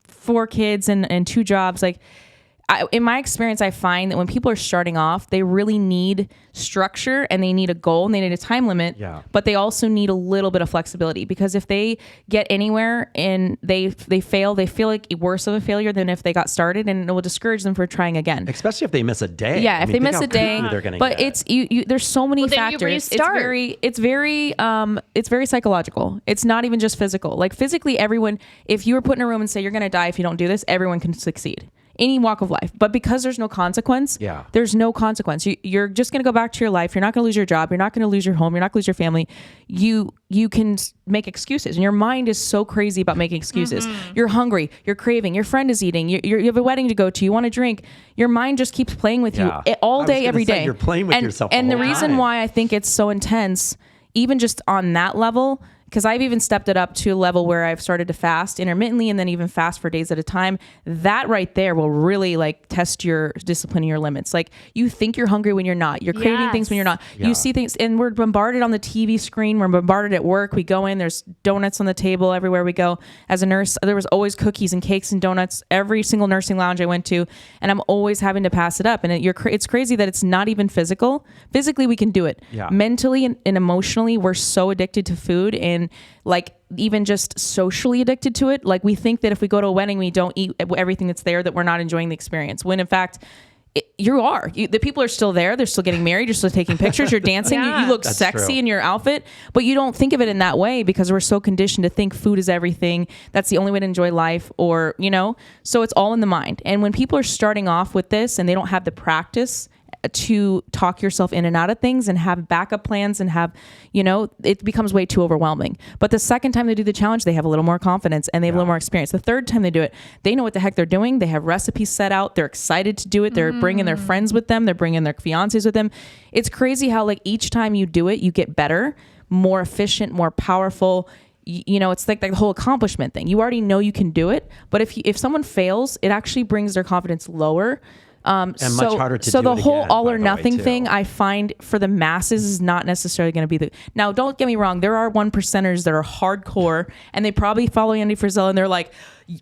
4 kids and 2 jobs. Like, in my experience, I find that when people are starting off, they really need structure and they need a goal and they need a time limit, but they also need a little bit of flexibility, because if they get anywhere and they fail, they feel like worse of a failure than if they got started, and it will discourage them from trying again. Especially if they miss a day. Yeah, if they miss a day, but it's there's so many factors. It's very psychological. It's not even just physical. Like physically, everyone, if you were put in a room and say you're going to die if you don't do this, everyone can succeed. Any walk of life. But because there's no consequence, there's no consequence. You're just going to go back to your life. You're not going to lose your job. You're not going to lose your home. You're not going to lose your family. You can make excuses. And your mind is so crazy about making excuses. You're hungry. You're craving. Your friend is eating. You have a wedding to go to. You want to drink. Your mind just keeps playing with you all day, every day. You're playing with yourself And the whole reason time. why I think it's so intense, even just on that level, because I've even stepped it up to a level where I've started to fast intermittently and then even fast for days at a time. That right there will really like test your discipline and your limits. Like you think you're hungry when you're not. You're craving things when you're not. You see things, and we're bombarded on the TV screen. We're bombarded at work. We go in, there's donuts on the table everywhere we go. As a nurse, there was always cookies and cakes and donuts every single nursing lounge I went to, and I'm always having to pass it up. And it's crazy that it's not even physical. Physically, we can do it. Mentally and emotionally, we're so addicted to food, and like even just socially addicted to it. Like we think that if we go to a wedding, we don't eat everything that's there, that we're not enjoying the experience. When in fact, the people are still there. They're still getting married. You're still taking pictures. You're dancing. You look that's sexy true. In your outfit, but you don't think of it in that way because we're so conditioned to think food is everything. That's the only way to enjoy life, or, so it's all in the mind. And when people are starting off with this and they don't have the practice to talk yourself in and out of things and have backup plans and have, it becomes way too overwhelming. But the second time they do the challenge, they have a little more confidence and they have a little more experience. The third time they do it, they know what the heck they're doing. They have recipes set out. They're excited to do it. They're bringing their friends with them. They're bringing their fiancés with them. It's crazy how like each time you do it, you get better, more efficient, more powerful. It's like the whole accomplishment thing. You already know you can do it. But if someone fails, it actually brings their confidence lower. And much harder to do. So the whole again, all or nothing thing, I find for the masses is not necessarily going to be now, don't get me wrong. There are 1%ers that are hardcore and they probably follow Andy Frisella and they're like,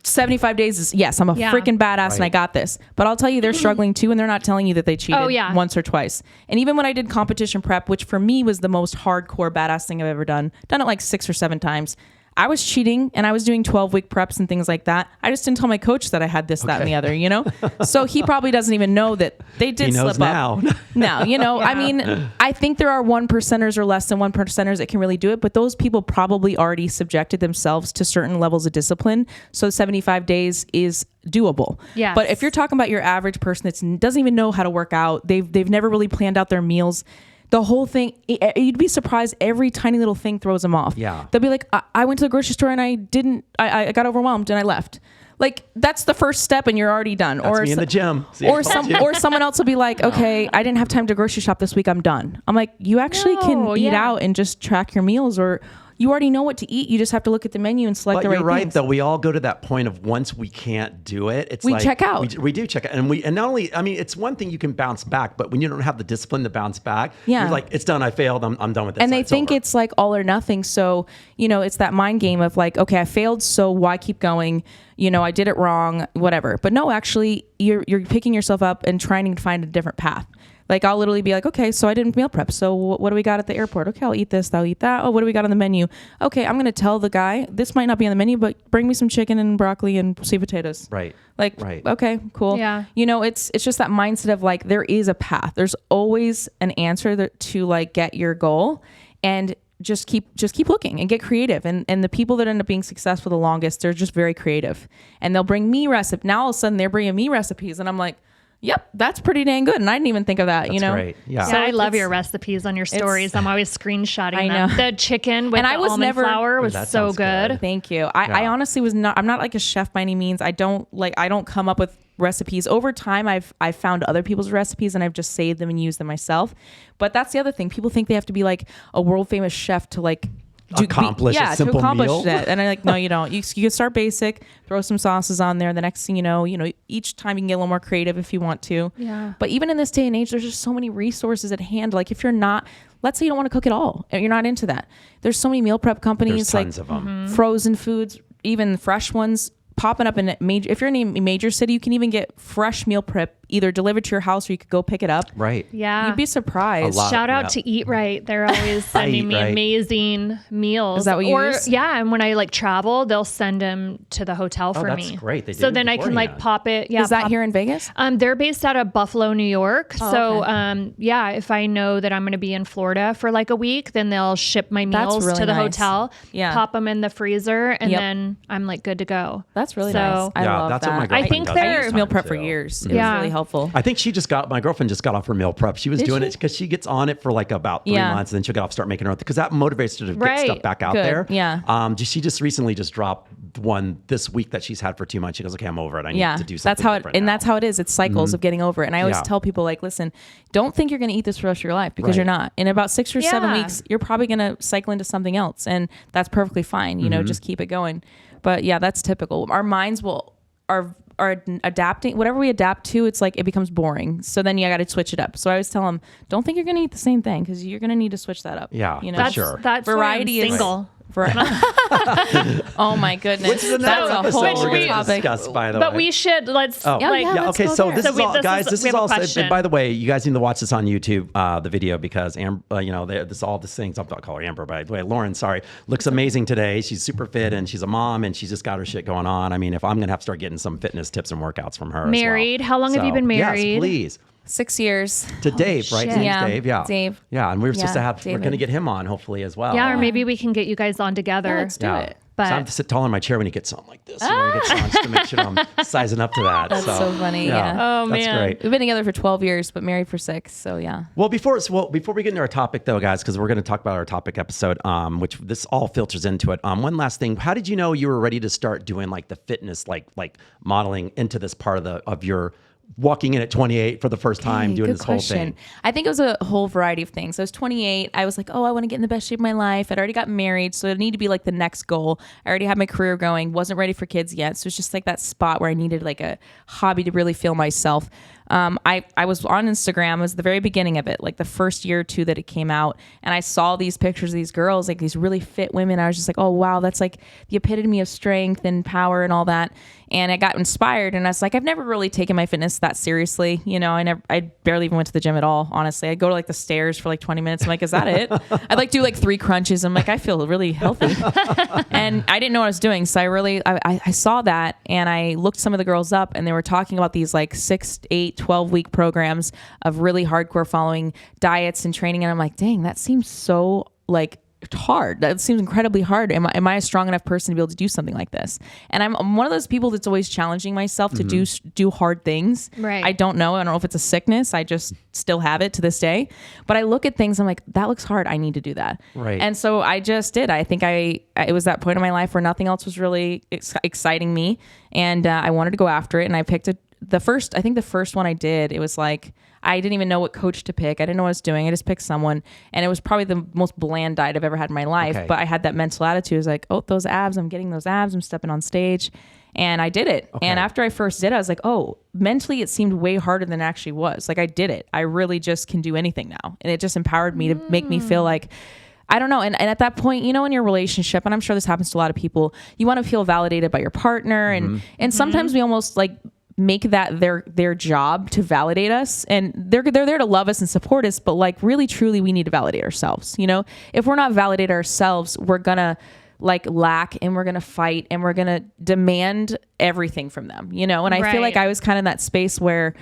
75 days is, yes, I'm a freaking badass and I got this. But I'll tell you, they're struggling too, and they're not telling you that they cheated once or twice. And even when I did competition prep, which for me was the most hardcore badass thing I've ever done it like 6 or 7 times. I was cheating and I was doing 12-week preps and things like that. I just didn't tell my coach that I had this, that, and the other, So he probably doesn't even know that they did slip up. Now, I mean, I think there are 1%ers or less than 1%ers that can really do it, but those people probably already subjected themselves to certain levels of discipline. So 75 days is doable. Yes. But if you're talking about your average person that doesn't even know how to work out, they've never really planned out their meals. The whole thing, you'd be surprised. Every tiny little thing throws them off. Yeah. They'll be like, I went to the grocery store and I got overwhelmed and I left. Like that's the first step and you're already done. That's me in the gym. Or someone else will be like, okay, I didn't have time to grocery shop this week. I'm done. I'm like, you actually can eat out and just track your meals, or you already know what to eat. You just have to look at the menu and select the right things. But you're right, though. We all go to that point of once we can't do it, we check out. We do check out. And not only, I mean, it's one thing you can bounce back, but when you don't have the discipline to bounce back, you're like, it's done. I failed. I'm done with this. And they think it's like all or nothing. So, it's that mind game of like, okay, I failed. So why keep going? I did it wrong, whatever. But no, actually, you're picking yourself up and trying to find a different path. Like I'll literally be like, okay, so I didn't meal prep. So what do we got at the airport? Okay, I'll eat this. I'll eat that. Oh, what do we got on the menu? Okay, I'm going to tell the guy, this might not be on the menu, but bring me some chicken and broccoli and sweet potatoes. Right. Like, okay, cool. Yeah. It's just that mindset of like, there is a path. There's always an answer to like get your goal, and just keep looking and get creative. And the people that end up being successful the longest, they're just very creative, and they'll bring me recipes. Now all of a sudden they're bringing me recipes and I'm like, Yep, that's pretty dang good. And I didn't even think of that, That's great. Yeah. So I love your recipes on your stories. I'm always screenshotting them. The chicken with the almond flour was so good. Thank you. I honestly I'm not like a chef by any means. I don't come up with recipes. Over time, I've found other people's recipes and I've just saved them and used them myself. But that's the other thing. People think they have to be like a world famous chef to like accomplish a simple meal. That. And I'm like, no, you don't. You can start basic, throw some sauces on there. The next thing you know, each time you can get a little more creative if you want to. Yeah. But even in this day and age, there's just so many resources at hand. Like if you're not, let's say you don't want to cook at all, and you're not into that. There's so many meal prep companies, there's tons of them. Frozen foods, even fresh ones popping up in if you're in a major city, you can even get fresh meal prep either delivered to your house or you could go pick it up. Right. Yeah. You'd be surprised. Shout out to Eat Right. They're always sending me amazing meals. Is that what you use? Yeah. And when I like travel, they'll send them to the hotel for me. That's great. They do so then I can like pop it. Yeah. Is that here in Vegas? They're based out of Buffalo, New York. Okay. Yeah, if I know that I'm going to be in Florida for like a week, then they'll ship my meals really to the nice. hotel, pop them in the freezer, and then I'm like good to go. That's really nice. I love that's that. what my girlfriend I think does. they're- I used meal prep for years. It was really helpful. I think my girlfriend just got off her meal prep. She was doing it because she gets on it for like about 3 months and then she'll get off, start making her own, because that motivates her to get stuff back out there. Yeah. She just recently dropped one this week that she's had for 2 months. She goes, okay, I'm over it. I need to do something That's how different now. that's how it is. It's cycles of getting over it. And I always tell people like, listen, don't think you're going to eat this for the rest of your life, because you're not. In about 6 or 7 weeks, you're probably going to cycle into something else, and that's perfectly fine. Just keep it going. But yeah, that's typical. Our minds are adapting. Whatever we adapt to, it's like it becomes boring. So then you got to switch it up. So I always tell them, don't think you're going to eat the same thing, because you're going to need to switch that up. Yeah, That's sure. That's variety why I'm single. Oh my goodness. Which is another episode we're going to discuss, by the way. But we should, let's... Okay, so this is all, guys, this is all, question. by the way, you guys need to watch this on YouTube, the video, because Amber, this all these things, I'm not calling her Amber, by the way, Lauren, sorry, looks amazing today. She's super fit and she's a mom and she's just got her shit going on. I mean, if I'm going to have to start getting some fitness tips and workouts from her Married? as well. How long have you been married? Yes, please. 6 years. To Dave, right? His name's Dave. Yeah. Dave. Yeah. And we were supposed to have, David. we're going to get him on hopefully as well. Yeah, or maybe we can get you guys on together. Yeah, let's do it. But so I have to sit taller in my chair when he gets something like this. He gets on just to make sure I'm sizing up to that. That's so funny. Yeah. Oh, that's man. great. We've been together for 12 years, but married for 6. So yeah. Well, before we get into our topic though, guys, because we're going to talk about our topic episode, which this all filters into it. One last thing. How did you know you were ready to start doing like the fitness, like modeling into this part of your walking in at 28 for the first time, doing this whole thing? I think it was a whole variety of things. I was 28. I was like, oh, I want to get in the best shape of my life. I'd already got married, so it needed to be like the next goal. I already had my career going, wasn't ready for kids yet. So it was just like that spot where I needed like a hobby to really feel myself. I was on Instagram. It was the very beginning of it, like the first year or two that it came out. And I saw these pictures of these girls, like these really fit women. I was just like, oh, wow, that's like the epitome of strength and power and all that. And I got inspired. And I was like, I've never really taken my fitness that seriously. I barely even went to the gym at all, honestly. I'd go to like the stairs for like 20 minutes. I'm like, is that it? I'd like do like 3 crunches. I'm like, I feel really healthy. And I didn't know what I was doing. So I saw that and I looked some of the girls up and they were talking about these like 6, 8, 12-week programs of really hardcore following diets and training. And I'm like, dang, that seems so like hard. That seems incredibly hard. Am I a strong enough person to be able to do something like this? And I'm one of those people that's always challenging myself to do hard things. Right. I don't know if it's a sickness. I just still have it to this day. But I look at things, I'm like, that looks hard. I need to do that. Right. And so I just did. I think it was that point in my life where nothing else was really exciting me. And I wanted to go after it. And I picked the first one I did, it was like, I didn't even know what coach to pick. I didn't know what I was doing. I just picked someone. And it was probably the most bland diet I've ever had in my life. Okay. But I had that mental attitude. I was like, oh, those abs, I'm getting those abs. I'm stepping on stage. And I did it. Okay. And after I first did it, I was like, oh, mentally it seemed way harder than it actually was. Like I did it. I really just can do anything now. And it just empowered me to make me feel like, I don't know. And at that point, in your relationship, and I'm sure this happens to a lot of people, you want to feel validated by your partner. And sometimes we almost like make that their job to validate us, and they're there to love us and support us, but like really truly we need to validate ourselves. If we're not validated ourselves, we're gonna like lack and we're gonna fight and we're gonna demand everything from them, and I feel like I was kind of in that space where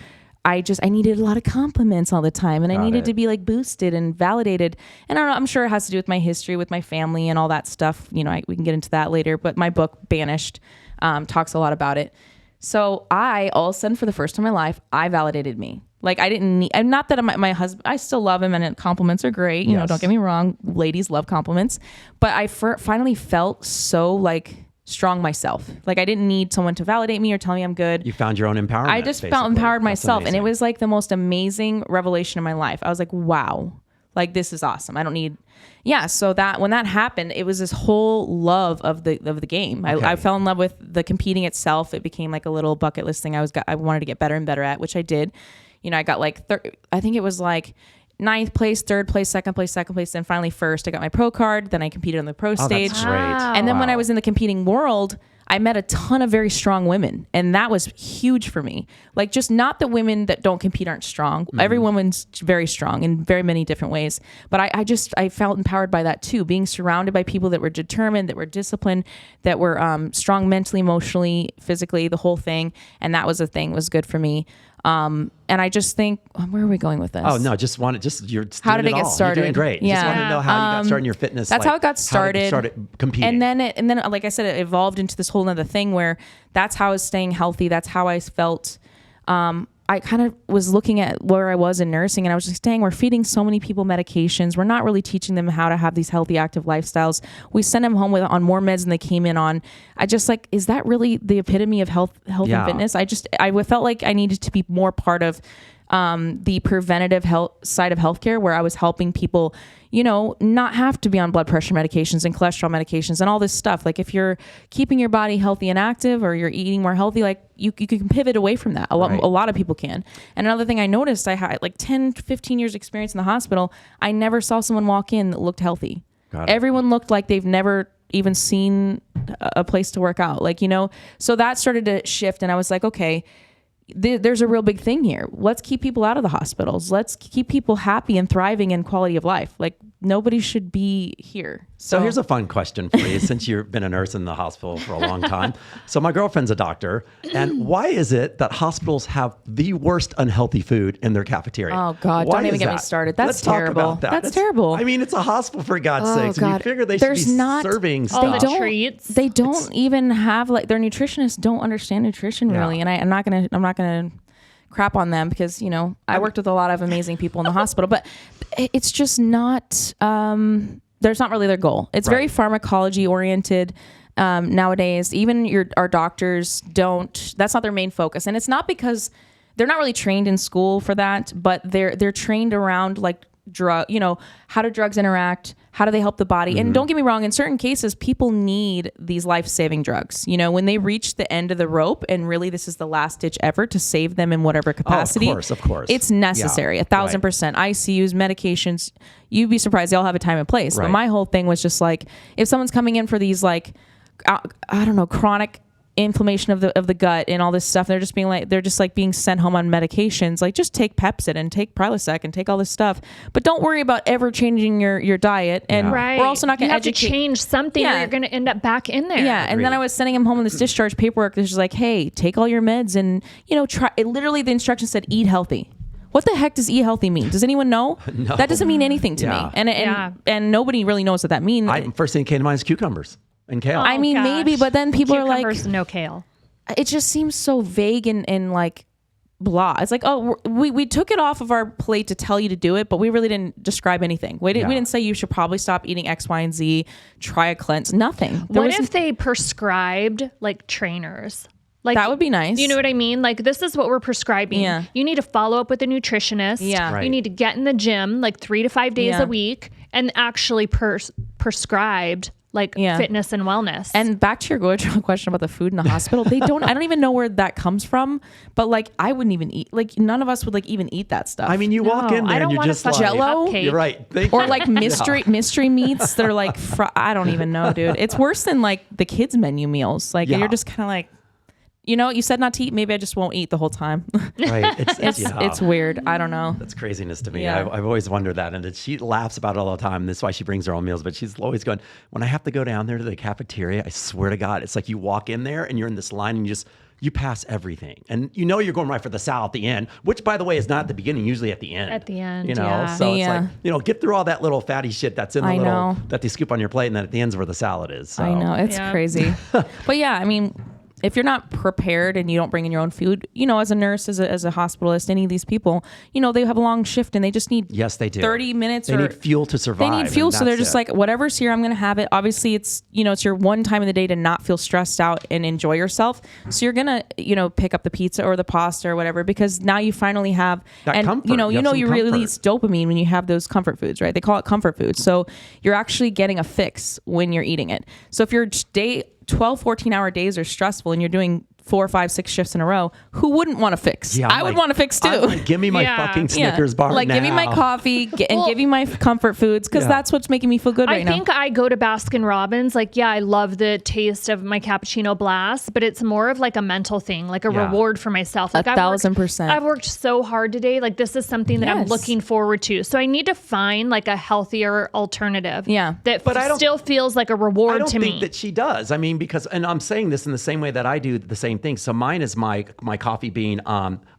I needed a lot of compliments all the time, and I needed to be like boosted and validated. And I don't know, I'm sure it has to do with my history with my family and all that stuff. We can get into that later, but my book Banished talks a lot about it. So I, all of a sudden, for the first time in my life, I validated me. Like I didn't need, and not that my husband, I still love him and compliments are great. You know, don't get me wrong. Ladies love compliments, but I finally felt so like strong myself. Like I didn't need someone to validate me or tell me I'm good. You found your own empowerment. I just felt empowered myself. And it was like the most amazing revelation of my life. I was like, wow, like this is awesome. I don't need, so that when that happened, it was this whole love of the game. Okay. I fell in love with the competing itself. It became like a little bucket list thing I wanted to get better and better at, which I did. You know, I got like, I think it was like 9th place, 3rd place, 2nd place, 2nd place, and finally 1st. I got my pro card. Then I competed on the pro stage. That's great. And then when I was in the competing world, I met a ton of very strong women, and that was huge for me. Like just not the women that don't compete aren't strong. Mm-hmm. Every woman's very strong in very many different ways. But I felt empowered by that too, being surrounded by people that were determined, that were disciplined, that were strong mentally, emotionally, physically, the whole thing. And that was the thing, was good for me. And I just think, where are we going with this? Oh no, you're how did it get started? You're doing great. Yeah. Just wanted to know how you got started in your fitness. That's how it got started. Started competing. And then, like I said, it evolved into this whole other thing where that's how I was staying healthy. That's how I felt. I kind of was looking at where I was in nursing and I was just saying, we're feeding so many people medications. We're not really teaching them how to have these healthy, active lifestyles. We send them home on more meds than they came in on. I just like, is that really the epitome of health and fitness? I felt like I needed to be more part of the preventative health side of healthcare, where I was helping people, you know, not have to be on blood pressure medications and cholesterol medications and all this stuff. Like if you're keeping your body healthy and active, or you're eating more healthy, like you can pivot away from that. A lot of people can. And another thing I noticed, I had like 10 to 15 years experience in the hospital. I never saw someone walk in that looked healthy. Everyone looked like they've never even seen a place to work out. Like, you know, so that started to shift and I was like, okay, there's a real big thing here. Let's keep people out of the hospitals. Let's keep people happy and thriving and quality of life. Like nobody should be here. So here's a fun question for you, since you've been a nurse in the hospital for a long time. So my girlfriend's a doctor. And why is it that hospitals have the worst unhealthy food in their cafeteria? Oh God, don't even get me started. That's terrible. Talk about that. That's terrible. I mean, it's a hospital, for God's sakes. And you figure they should be serving stuff. All the treats. They don't even have, like, their nutritionists don't understand nutrition really. And I'm not gonna crap on them because, you know, I worked with a lot of amazing people in the hospital, but it's just not, there's not really their goal. It's very pharmacology oriented. Nowadays, even our doctors that's not their main focus. And it's not because they're not really trained in school for that, but they're trained around like how do drugs interact? How do they help the body? Mm-hmm. And don't get me wrong, in certain cases, people need these life-saving drugs. You know, when they reach the end of the rope and really this is the last ditch effort to save them in whatever capacity. Of course. It's necessary, 1,000%. ICUs, medications, you'd be surprised. They all have a time and place. Right. But my whole thing was just like, if someone's coming in for these like, I don't know, chronic inflammation of the gut and all this stuff, they're just being sent home on medications. Like, just take Pepcid and take Prilosec and take all this stuff, but don't worry about ever changing your diet. And we're also not going to educate. You have to change something, or you're going to end up back in there. Yeah. And then I was sending him home with this discharge paperwork that's just like, hey, take all your meds and, you know, try. It literally, the instructions said eat healthy. What the heck does eat healthy mean? Does anyone know? No. That doesn't mean anything to me. And nobody really knows what that means. First thing that came to mind is cucumbers and kale. I mean, maybe, but then people are like, no kale. It just seems so vague and like blah. It's like, oh, we took it off of our plate to tell you to do it, but we really didn't describe anything. We didn't say you should probably stop eating X, Y, and Z, try a cleanse, nothing. What if they prescribed like trainers? Like, that would be nice. You know what I mean? Like, this is what we're prescribing. Yeah. You need to follow up with a nutritionist. Yeah. Right. You need to get in the gym like 3 to 5 days a week and actually prescribed like fitness and wellness. And back to your original question about the food in the hospital, I don't even know where that comes from, but like I wouldn't even eat, like none of us would like even eat that stuff. I mean, you walk in there and you're just like Jello. You're right. Or like mystery meats that are like, I don't even know, dude. It's worse than like the kids menu meals. Like you're just kind of like, you know, you said not to eat. Maybe I just won't eat the whole time. Right. It's weird. I don't know. That's craziness to me. Yeah. I've always wondered that. And she laughs about it all the time. That's why she brings her own meals. But she's always going, when I have to go down there to the cafeteria, I swear to God, it's like you walk in there and you're in this line and you pass everything. And you know you're going right for the salad at the end, which, by the way, is not at the beginning, usually at the end. At the end, you know? So it's like, you know, get through all that little fatty shit that's in the that they scoop on your plate, and then at the end's where the salad is. So. I know. It's crazy. But yeah, I mean, if you're not prepared and you don't bring in your own food, as a nurse, as a hospitalist, any of these people, they have a long shift and they just need 30 minutes. They need fuel to survive. They need fuel. So they're just like, whatever's here, I'm going to have it. Obviously it's, it's your one time of the day to not feel stressed out and enjoy yourself. So you're going to, pick up the pizza or the pasta or whatever, because now you finally have, that and comfort. you release dopamine when you have those comfort foods, right? They call it comfort food. So you're actually getting a fix when you're eating it. So if your 14 hour days are stressful and you're doing 4, 5, 6 shifts in a row, who wouldn't want to fix? Yeah, I would want to fix too. Like, give me my fucking Snickers bar now. Give me my coffee and give me my comfort foods, because that's what's making me feel good right now. I think I go to Baskin Robbins. I love the taste of my cappuccino blast, but it's more of like a mental thing, like a reward for myself. 1,000%. I've worked so hard today. Like, this is something that I'm looking forward to. So I need to find like a healthier alternative. Yeah. That still feels like a reward to me. I don't think that she does. I mean, because, and I'm saying this in the same way that I do the same thing. So mine is my coffee bean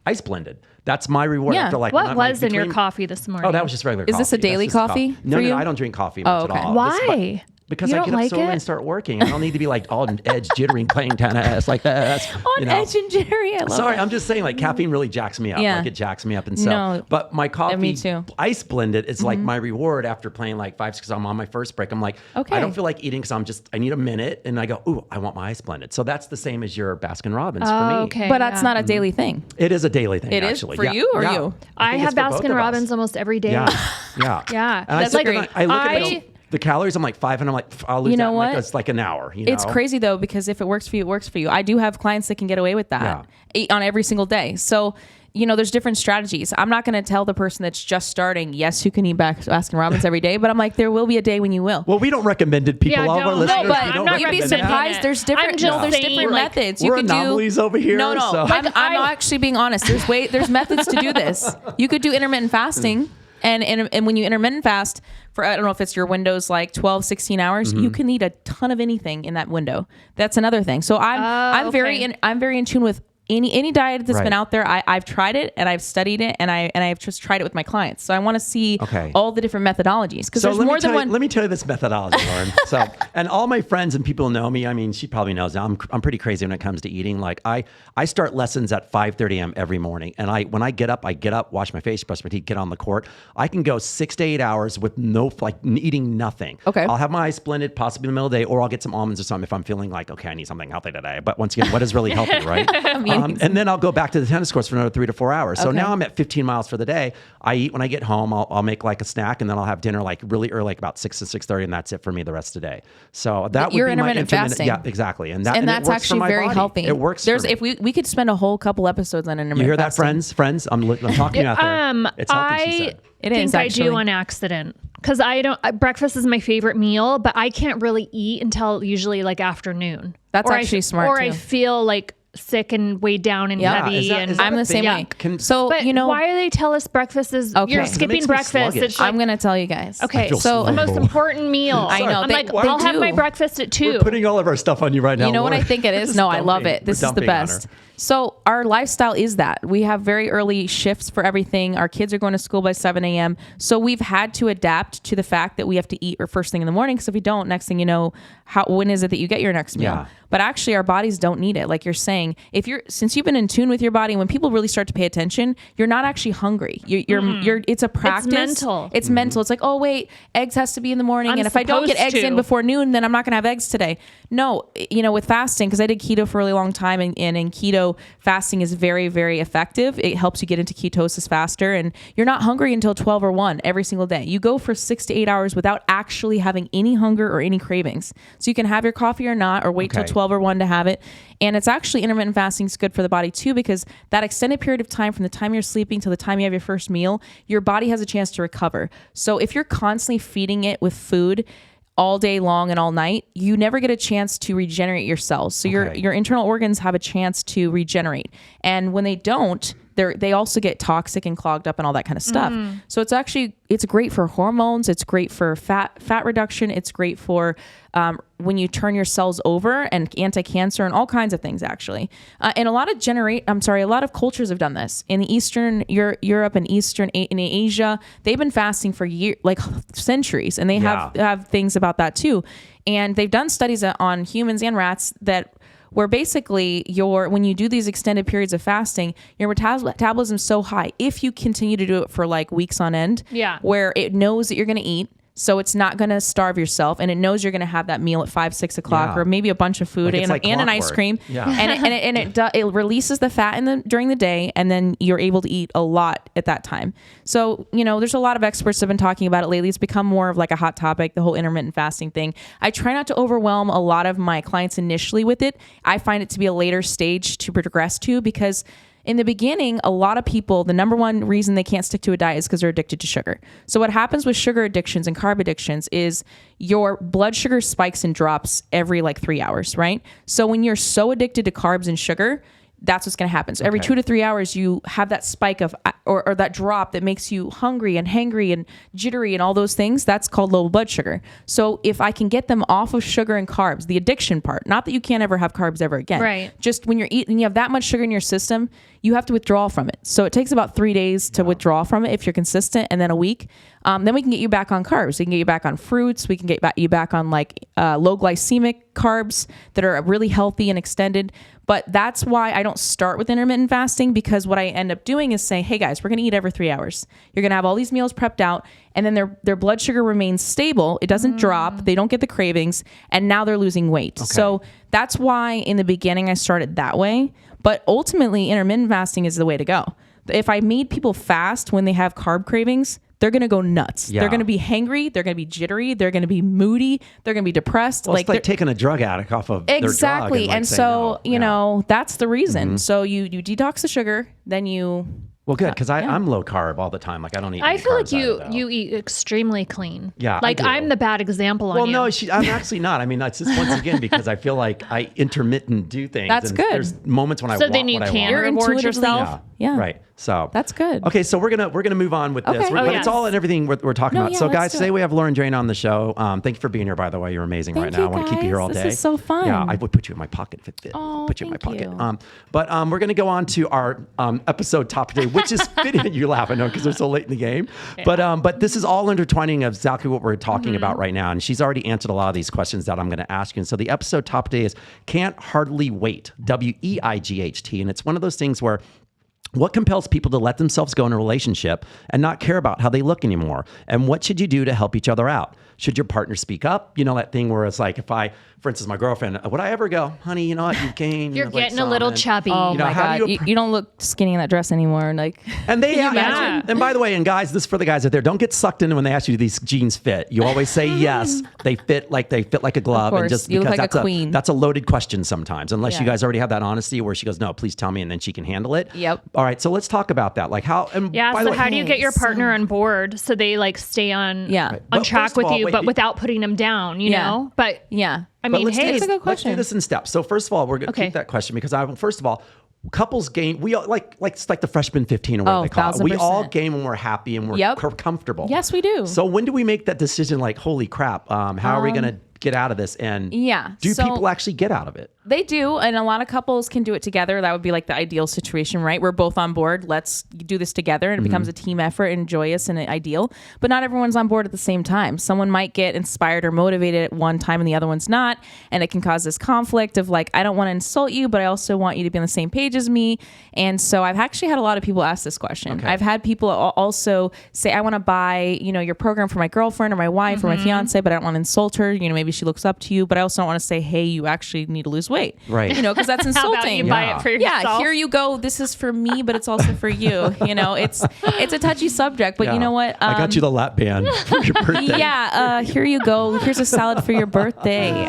ice blended. That's my reward. Yeah. After what was in your coffee this morning? Oh, that was just regular coffee. Is this a daily coffee? No, for you? I don't drink coffee much at all. Why? Because I get up so early and start working. I don't need to be like all on edge, jittery, playing tennis like that. On edge and jittery. I love Sorry, it. I'm just saying, like, caffeine really jacks me up. Yeah. Like, it jacks me up. And so, but my coffee, me too. ice blended, is like my reward after playing like 5, 6. I'm on my first break. I'm like, I don't feel like eating because I need a minute. And I go, ooh, I want my ice blended. So that's the same as your Baskin Robbins for me. Okay, but that's not a daily thing. It is a daily thing, It actually. is for you or you? I have Baskin Robbins almost every day. Yeah. Yeah. And That's I look at the calories. I'm like 5, and I'm like, I'll lose that. What? It's like an hour. It's crazy though, because if it works for you, it works for you. I do have clients that can get away with that on every single day. So, there's different strategies. I'm not going to tell the person that's just starting, yes, you can eat Baskin Robbins every day, but I'm like, there will be a day when you will. Well, we don't recommend it, people. All of our listeners, but you'd be surprised. There's different, different methods. We're anomalies over here. No. So. I'm actually being honest. There's methods to do this. You could do intermittent fasting. And when you intermittent fast for, I don't know if it's your window's like 12, 16 hours, you can eat a ton of anything in that window. That's another thing. So I'm very in tune with any diet that's been out there. I've tried it and I've studied it and I've just tried it with my clients. So I want to see all the different methodologies, because there's more than one. Let me tell you this methodology, Lauren. So, and all my friends and people know me. I mean, she probably knows I'm pretty crazy when it comes to eating. Like I start lessons at 5:30 a.m. every morning, and when I get up, wash my face, brush my teeth, get on the court. I can go 6 to 8 hours with eating nothing. Okay. I'll have my ice blended, possibly in the middle of the day, or I'll get some almonds or something if I'm feeling like, okay, I need something healthy today. But once again, what is really healthy, right? And then I'll go back to the tennis courts for another 3 to 4 hours. So now I'm at 15 miles for the day. I eat when I get home. I'll make like a snack, and then I'll have dinner like really early, like about 6 to 6:30, and that's it for me the rest of the day. So that would be intermittent fasting. Yeah, exactly. And that's actually very healthy. It works. For me. If we could spend a whole couple episodes on intermittent. You hear fasting. that, friends? I'm talking out there. It's healthy, she said. I think I do on accident, because breakfast is my favorite meal, but I can't really eat until usually like afternoon. That's actually smart. Or too. I feel like sick and weighed down and heavy. Is that I'm the same way. But why do they tell us breakfast is you're skipping breakfast? It's I'm going to tell you guys. Okay, so the most important meal. I know. I'm I'll have my breakfast at 2. We're putting all of our stuff on you right now. You know Lauren. what I think it is? No, I love it. This is the best. So our lifestyle is that we have very early shifts for everything. Our kids are going to school by 7 a.m. So we've had to adapt to the fact that we have to eat first thing in the morning. Because if we don't, next thing you know, when is it that you get your next meal? Yeah. But actually, our bodies don't need it. Like you're saying, since you've been in tune with your body, when people really start to pay attention, you're not actually hungry. It's a practice. It's mental. It's mental. It's like, oh wait, eggs has to be in the morning, and if I don't get eggs in before noon, then I'm not gonna have eggs today. No, with fasting, because I did keto for a really long time, and in keto, fasting is very, very effective. It helps you get into ketosis faster, and you're not hungry until 12 or 1 every single day. You go for 6 to 8 hours without actually having any hunger or any cravings. So you can have your coffee or not, or wait till 12 or 1 to have it. And it's actually, intermittent fasting is good for the body too, because that extended period of time from the time you're sleeping till the time you have your first meal, your body has a chance to recover. So if you're constantly feeding it with food all day long and all night, you never get a chance to regenerate your cells. So your internal organs have a chance to regenerate. And when they don't, they also get toxic and clogged up and all that kind of stuff. So it's great for hormones. It's great for fat reduction. It's great for when you turn your cells over, and anti-cancer and all kinds of things actually. And a lot of cultures have done this in the Eastern Europe and in Asia. They've been fasting for centuries, and they have things about that too. And they've done studies on humans and rats that where basically when you do these extended periods of fasting, your metabolism is so high. If you continue to do it for like weeks on end, where it knows that you're going to eat, so it's not going to starve yourself, and it knows you're going to have that meal at 5, 6 o'clock, or maybe a bunch of food and an ice cream. And it releases the fat during the day, and then you're able to eat a lot at that time. So, there's a lot of experts have been talking about it lately. It's become more of like a hot topic, the whole intermittent fasting thing. I try not to overwhelm a lot of my clients initially with it. I find it to be a later stage to progress to, because in the beginning, a lot of people, the number one reason they can't stick to a diet is because they're addicted to sugar. So what happens with sugar addictions and carb addictions is your blood sugar spikes and drops every like 3 hours, right? So when you're so addicted to carbs and sugar, that's what's going to happen. So every 2 to 3 hours, you have that spike of or that drop that makes you hungry and hangry and jittery and all those things. That's called low blood sugar. So if I can get them off of sugar and carbs, the addiction part, not that you can't ever have carbs ever again. Right. Just when you're eating, you have that much sugar in your system, you have to withdraw from it. So it takes about 3 days to withdraw from it if you're consistent, and then a week. Then we can get you back on carbs. We can get you back on fruits. We can get you back on like low glycemic carbs that are really healthy and extended. But that's why I don't start with intermittent fasting, because what I end up doing is saying, hey guys, we're going to eat every 3 hours. You're going to have all these meals prepped out, and then their blood sugar remains stable. It doesn't drop. They don't get the cravings, and now they're losing weight. Okay. So that's why in the beginning I started that way. But ultimately, intermittent fasting is the way to go. If I made people fast when they have carb cravings, they're going to go nuts. Yeah. They're going to be hangry. They're going to be jittery. They're going to be moody. They're going to be depressed. Well, it's like taking a drug addict off of their drug. Exactly. And so, you know, that's the reason. Mm-hmm. So you detox the sugar, then you... Well, good, because I'm low carb all the time. Like I don't eat. I feel like you eat extremely clean. Yeah, like I'm the bad example on you. Well, no, I'm actually not. I mean, it's just once again because I feel like I intermittent do things. That's good. There's moments when I want what I want. So then you can reward yourself. Yeah. Right. So that's good. Okay, so we're gonna move on with this, but it's all and everything we're talking about. So guys, today we have Lauren Drain on the show. Thank you for being here. By the way, you're amazing right now. I want to keep you here all day. This is so fun. Yeah, I would put you in my pocket if it fit. Put you in my pocket. But we're gonna go on to our episode topic today, which is fitting. You laugh, I know, because we're so late in the game. Yeah. But this is all intertwining of exactly what we're talking about right now, and she's already answered a lot of these questions that I'm going to ask you. And so the episode topic today is "Can't Hardly Wait," WEIGHT, and it's one of those things where. What compels people to let themselves go in a relationship and not care about how they look anymore? And what should you do to help each other out? Should your partner speak up? You know, that thing where it's like, if I, for instance, my girlfriend, would I ever go, honey, you know what, you've gained. You're getting a little chubby. Oh my God. You don't look skinny in that dress anymore. Like, and they, and by the way, and guys, this is for the guys out there, don't get sucked into when they ask you, do these jeans fit? You always say yes. They fit like a glove. Of course. And just you because look like a queen. That's a loaded question sometimes, unless you guys already have that honesty where she goes, no, please tell me, and then she can handle it. Yep. All right, so let's talk about that. Like how, and by the way, how do you get your partner on board so they like stay on track with you, but without putting them down, you know? But I mean, hey, it's a good question. Let's do this in steps. So first of all, we're going to keep that question because first of all, couples gain. We all it's like the freshman 15 or whatever they call it. We all gain when we're happy and we're comfortable. Yes, we do. So when do we make that decision? Like, holy crap, how are we going to get out of this? And do people actually get out of it? They do, and a lot of couples can do it together. That would be like the ideal situation, right? We're both on board. Let's do this together, and it becomes a team effort and joyous and ideal. But not everyone's on board at the same time. Someone might get inspired or motivated at one time, and the other one's not, and it can cause this conflict of like, I don't want to insult you, but I also want you to be on the same page as me. And so I've actually had a lot of people ask this question. Okay. I've had people also say, I want to buy, your program for my girlfriend or my wife or my fiance, but I don't want to insult her. Maybe she looks up to you, but I also don't want to say, hey, you actually need to lose weight. Right. Because that's insulting. How about you buy it for yourself? Yeah, here you go. This is for me, but it's also for you. It's a touchy subject, but you know what? I got you the lap band for your birthday. Yeah, here you go. Here's a salad for your birthday.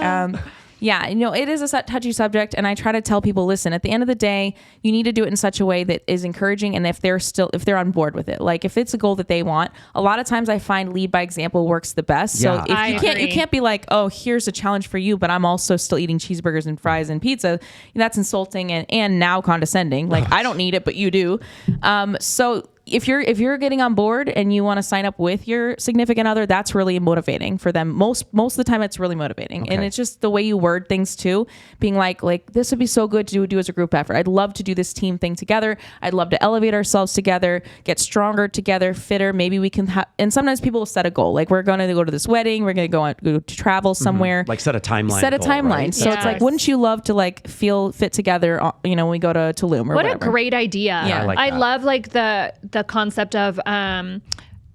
It is a touchy subject, and I try to tell people, listen, at the end of the day, you need to do it in such a way that is encouraging, and if they're on board with it, like if it's a goal that they want, a lot of times I find lead by example works the best. So if you can't be like, oh, here's a challenge for you, but I'm also still eating cheeseburgers and fries and pizza. That's insulting and now condescending. Like I don't need it, but you do. So if you're getting on board and you want to sign up with your significant other, that's really motivating for them. Most of the time it's really motivating. Okay. And it's just the way you word things too, being like this would be so good to do as a group effort. I'd love to do this team thing together. I'd love to elevate ourselves together, get stronger together, fitter. Maybe we can and sometimes people will set a goal. Like we're going to go to this wedding, we're going to go to travel somewhere. Like set a timeline. Right? So it's like, wouldn't you love to like feel fit together, when we go to Tulum or whatever. What a great idea. Yeah, I love like the concept of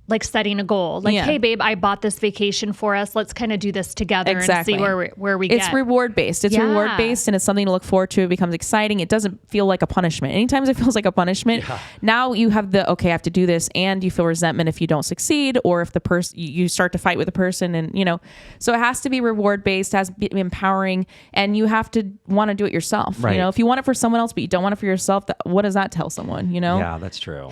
like setting a goal. Like, hey babe, I bought this vacation for us. Let's kind of do this together and see where we get. It's reward based. It's reward based and it's something to look forward to. It becomes exciting. It doesn't feel like a punishment. Anytime it feels like a punishment, now you have I have to do this, and you feel resentment if you don't succeed, or if the person you start to fight with the person, and so it has to be reward based, has to be empowering, and you have to want to do it yourself. Right. If you want it for someone else but you don't want it for yourself, what does that tell someone? Yeah, that's true.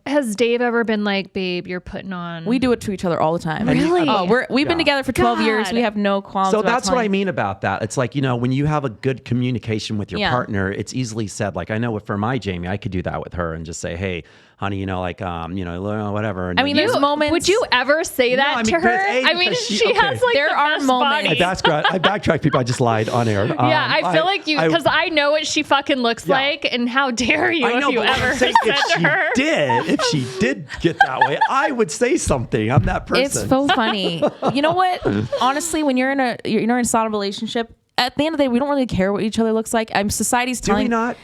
Has Dave ever been like, babe, you're putting on? We do it to each other all the time. Really? We've been together for 12 years. We have no qualms. So that's what I mean about that. It's like, when you have a good communication with your partner, it's easily said. Like I know for my Jamie, I could do that with her and just say, hey, honey, whatever. And there's moments. Would you ever say that to her? She has like there are moments. I backtrack people. I just lied on air. I feel like you, because I know what she fucking looks like, and how dare you if you ever said to her. If she did get that way, I would say something. I'm that person. It's so funny. You know what? Honestly, when you're in a solid relationship, at the end of the day, we don't really care what each other looks like. Society's telling. Do we not?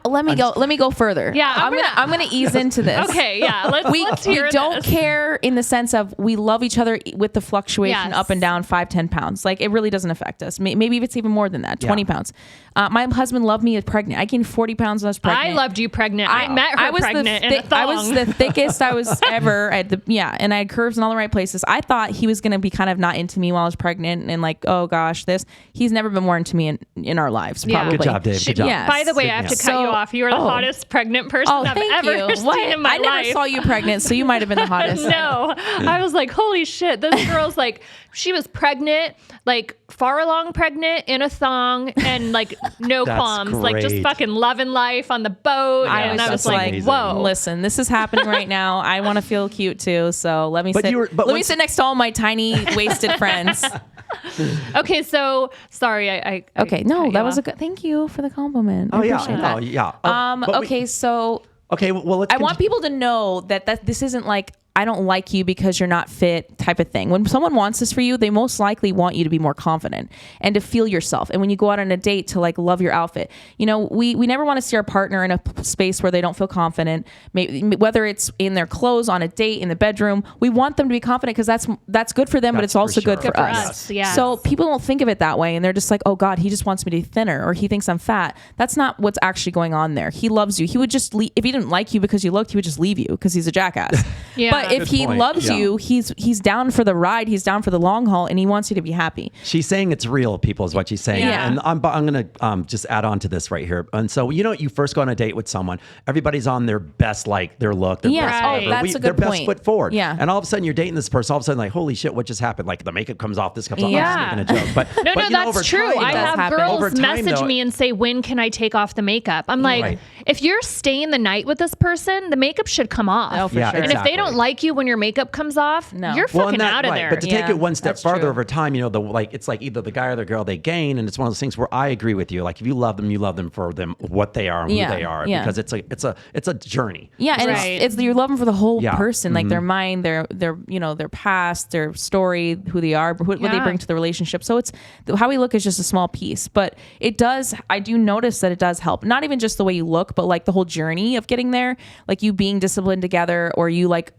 Let me go further. Yeah, I'm gonna ease into this. Okay, yeah. Let's hear we don't care in the sense of we love each other with the fluctuation up and down 5-10 pounds. Like it really doesn't affect us. Maybe if it's even more than that, 20 pounds. My husband loved me as pregnant. I gained 40 pounds when I was pregnant. I loved you pregnant. I met her pregnant in a thong. I was the thickest I was ever. And I had curves in all the right places. I thought he was gonna be kind of not into me while I was pregnant and like, oh gosh, he's never been more into me in our lives. Probably. Good job, Dave. Good job. Yes. By the way, I have to cut you off. You are the hottest pregnant person I've ever seen in my life. I never saw you pregnant, so you might have been the hottest. No, I was like, holy shit, this girl's like, she was pregnant, like far along pregnant in a thong and like no qualms, like just fucking loving life on the boat. And I was like, whoa. Listen, this is happening right now. I want to feel cute too, so let me sit next to all my tiny wasted friends. Okay, so sorry, that was a good. Thank you for the compliment. Oh yeah, well, I want people to know that this isn't like I don't like you because you're not fit type of thing. When someone wants this for you, they most likely want you to be more confident and to feel yourself. And when you go out on a date, to like love your outfit. We never want to see our partner in a space where they don't feel confident. Maybe, whether it's in their clothes, on a date, in the bedroom, we want them to be confident because that's good for them, but it's also good for us. Yes. So people don't think of it that way, and they're just like, oh God, he just wants me to be thinner, or he thinks I'm fat. That's not what's actually going on there. He loves you. He would just leave. If he didn't like you because you looked, he would just leave you because he's a jackass. But if he loves you, he's down for the ride, he's down for the long haul, and he wants you to be happy. She's saying it's real, people, is what she's saying. Yeah. And I'm going to just add on to this right here. And so, you first go on a date with someone, everybody's on their best, like their look, their best, that's a good their point. best foot forward. Yeah. And all of a sudden you're dating this person, all of a sudden like, holy shit, what just happened? Like the makeup comes off, this comes off. I'm just making a joke. But no, that's true. I have girls message me me and say, when can I take off the makeup? I'm like, if you're staying the night with this person, the makeup should come off. Oh, for sure. And if they don't like you when your makeup comes off, you're fucking out of there. But to take it one step farther over time, it's like either the guy or the girl, they gain, and it's one of those things where I agree with you. Like if you love them for them, what they are and who they are, because it's a journey. Yeah, and it's you love them for the whole person, like their mind, their past, their story, who they are, what they bring to the relationship. So it's how we look is just a small piece, but I do notice that it does help. Not even just the way you look, but like the whole journey of getting there, like you being disciplined together, or you like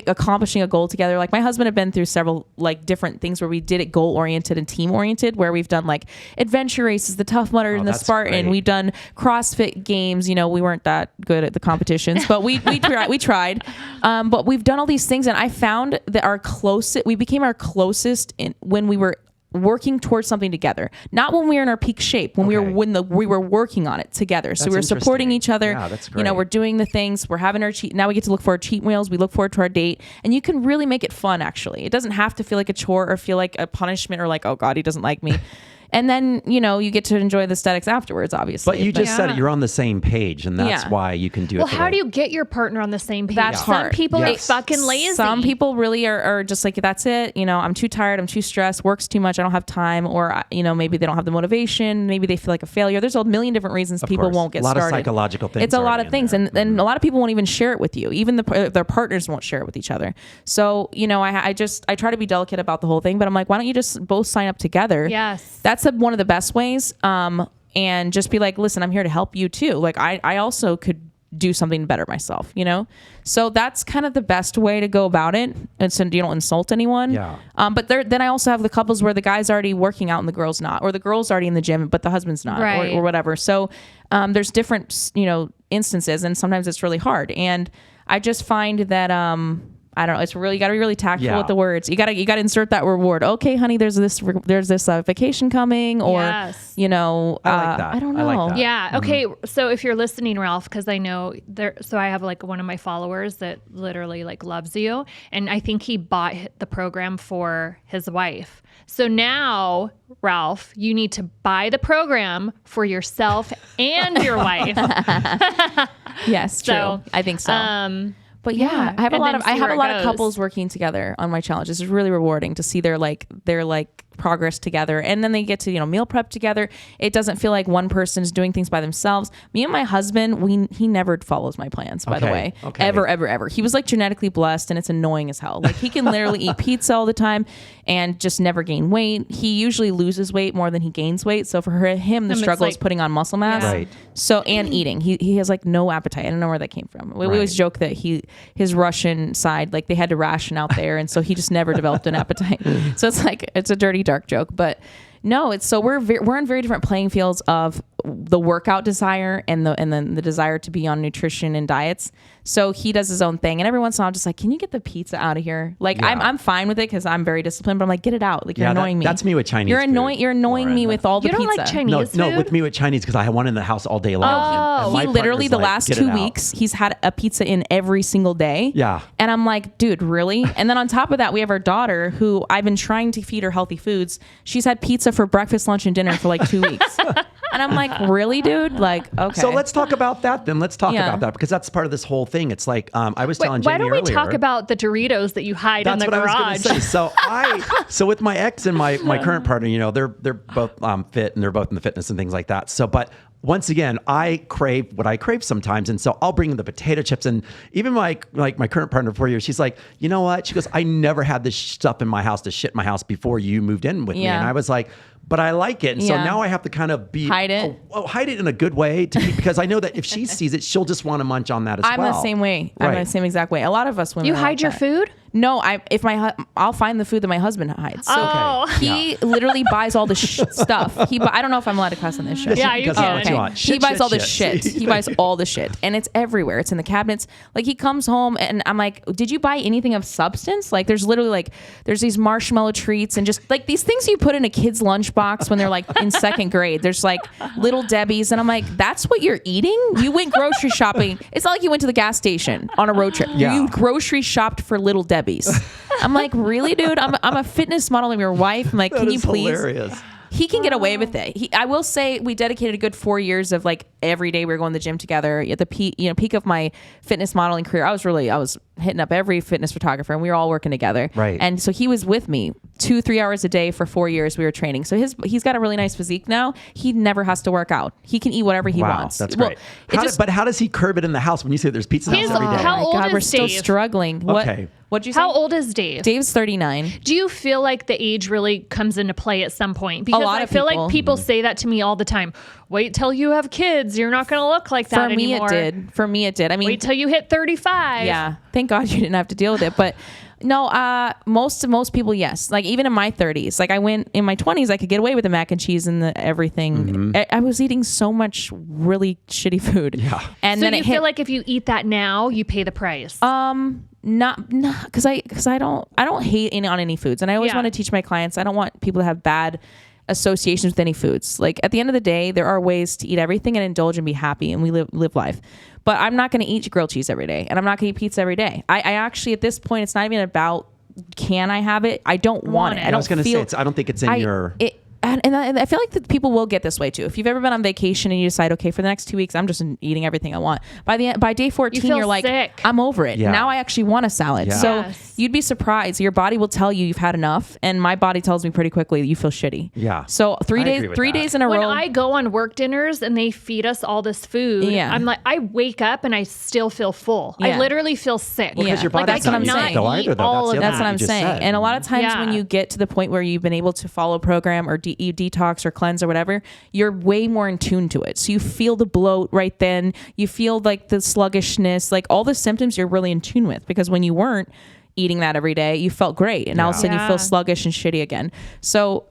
accomplishing a goal together. Like my husband have been through several like different things where we did it goal oriented and team oriented, where we've done like adventure races, the Tough Mudder and the Spartan. Great. We've done CrossFit games. We weren't that good at the competitions, but we tried. But we've done all these things, and I found that we became our closest when we were working towards something together, not when we were in our peak shape, when we were working on it together. So we were supporting each other. Yeah, that's great. We're doing the things, we're having our now we get to look for our cheat meals. We look forward to our date, and you can really make it fun. Actually, it doesn't have to feel like a chore or feel like a punishment or like, oh God, he doesn't like me. And then, you get to enjoy the aesthetics afterwards, obviously. But you just said it, you're on the same page, and that's why you can do it. Well, how do you get your partner on the same page? That's hard. Some people are fucking lazy. Some people really are just like, that's it. I'm too tired. I'm too stressed. Work's too much. I don't have time. Or, maybe they don't have the motivation. Maybe they feel like a failure. There's a million different reasons people won't get started. A lot of psychological things. It's a lot of things. And a lot of people won't even share it with you. Even their partners won't share it with each other. So, I try to be delicate about the whole thing, but I'm like, why don't you just both sign up together? Yes. That's one of the best ways. And just be like, listen, I'm here to help you too. Like I also could do something better myself, So that's kind of the best way to go about it. And so you don't insult anyone. Yeah. But then I also have the couples where the guy's already working out and the girl's not, or the girl's already in the gym, but the husband's not, or whatever. So there's different, instances, and sometimes it's really hard. And I just find that, I don't know. It's really, you got to be really tactful with the words. You got to insert that reward. Okay, honey, there's this vacation coming, or I like that. I don't know. I like that. Yeah. Okay. So if you're listening, Ralph, because I know so I have like one of my followers that literally like loves you, and I think he bought the program for his wife. So now, Ralph, you need to buy the program for yourself and your wife. Yes, true. I think so. But I have a lot of couples working together on my challenge. It's really rewarding to see their progress together, and then they get to meal prep together. It doesn't feel like one person is doing things by themselves. Me and my husband, he never follows my plans, by the way. Ever. He was like genetically blessed, and it's annoying as hell. Like he can literally eat pizza all the time and just never gain weight. He usually loses weight more than he gains weight. So for him, the struggle is putting on muscle mass. Right. So, and eating. He has like no appetite. I don't know where that came from. We always joke that his Russian side, like they had to ration out there, and so he just never developed an appetite. So it's like, it's a dirty, dark joke, but no, it's so we're in very different playing fields of the workout desire and then the desire to be on nutrition and diets. So he does his own thing, and every once in a while I'm just like, can you get the pizza out of here? Like I'm fine with it because I'm very disciplined, but I'm like, get it out. Like you're annoying me. That's me with Chinese. You're annoying me with all the pizza. You don't like Chinese food? No, with me with Chinese because I have one in the house all day long. He literally the last 2 weeks he's had a pizza in every single day. Yeah. And I'm like, dude, really? And then on top of that, we have our daughter who I've been trying to feed her healthy foods. She's had pizza for breakfast, lunch, and dinner for like 2 weeks. And I'm like, really, dude? Like, okay. So let's talk about that then. Let's talk about that because that's part of this whole thing. It's like I was telling Jamie earlier. Why don't we talk about the Doritos that you hide in the garage? That's what I was going to say. So with my ex and my current partner, they're both fit and they're both in the fitness and things like that. So, but once again, I crave what I crave sometimes. And so I'll bring in the potato chips, and even my current partner for 4 years, she's like, you know what? She goes, I never had this stuff in my house to shit in my house before you moved in with me. And I was like, but I like it. And so now I have to kind of hide it. Hide it in a good way because I know that if she sees it, she'll just want to munch on that as well. I'm the same way. I'm the same exact way. A lot of us women. You hide your food? No, I'll find the food that my husband hides. So he literally buys all the stuff. I don't know if I'm allowed to cuss on this show. Yeah, you can. Okay. He buys all the shit. He buys all the shit, and it's everywhere. It's in the cabinets. Like he comes home, and I'm like, "Did you buy anything of substance?" Like there's literally there's these marshmallow treats and just like these things you put in a kid's lunchbox when they're like in second grade. There's like Little Debbie's, and I'm like, "That's what you're eating? You went grocery shopping. It's not like you went to the gas station on a road trip. Yeah. You grocery shopped for Little Debbie's." I'm like, really, dude? I'm a fitness model of your wife. I'm like, can you please? Hilarious. He can get away with it. I will say we dedicated a good 4 years of like every day we were going to the gym together. At the peak of my fitness modeling career, I was hitting up every fitness photographer, and we were all working together. Right. And so he was with me 2-3 hours a day for 4 years. We were training. So he's got a really nice physique now. He never has to work out. He can eat whatever he wants. That's great. But how does he curb it in the house when you say there's pizza in the house every day? How old is we're Dave? still struggling. Okay. What'd you say? How old is Dave? Dave's 39. Do you feel like the age really comes into play at some point? Because I feel like people say that to me all the time. Wait till you have kids. You're not going to look like that anymore. For me, it did. I mean, wait till you hit 35. Yeah. Thank God you didn't have to deal with it. But no, most people, yes. Like even in my 30s, like I went in my 20s, I could get away with the mac and cheese and the everything. I was eating so much really shitty food. Yeah. And so then you feel like if you eat that now, you pay the price. Not because I don't hate on any foods, and I always want to teach my clients. I don't want people to have bad associations with any foods. Like at the end of the day, there are ways to eat everything and indulge and be happy, and we live life. But I'm not going to eat grilled cheese every day, and I'm not going to eat pizza every day. I actually at this point, it's not even about can I have it. I don't want it. I was going to say I don't think it's in your. and I feel like that people will get this way too. If you've ever been on vacation and you decide, okay, for the next 2 weeks, I'm just eating everything I want. By day 14, you're like, sick. I'm over it. Yeah. Now I actually want a salad. Yeah. So Yes. you'd be surprised. Your body will tell you you've had enough, and my body tells me pretty quickly that you feel shitty. Yeah. So I 3 agree days, with 3 that. days in a When row. I go on work dinners and they feed us all this food, Yeah. I'm like, I wake up and I still feel full. Yeah. I literally feel sick. Because your Like, body's that's what not I'm used to saying. it though either, though. All That's the of other That's thing what you I'm just saying. said. And a lot of times Yeah. when you get to the point where you've been able to follow a program or you detox or cleanse or whatever, you're way more in tune to it. So you feel the bloat right then. You feel like the sluggishness, like all the symptoms you're really in tune with, because when you weren't eating that every day, you felt great, and all of a sudden you Yeah. feel sluggish and shitty again. So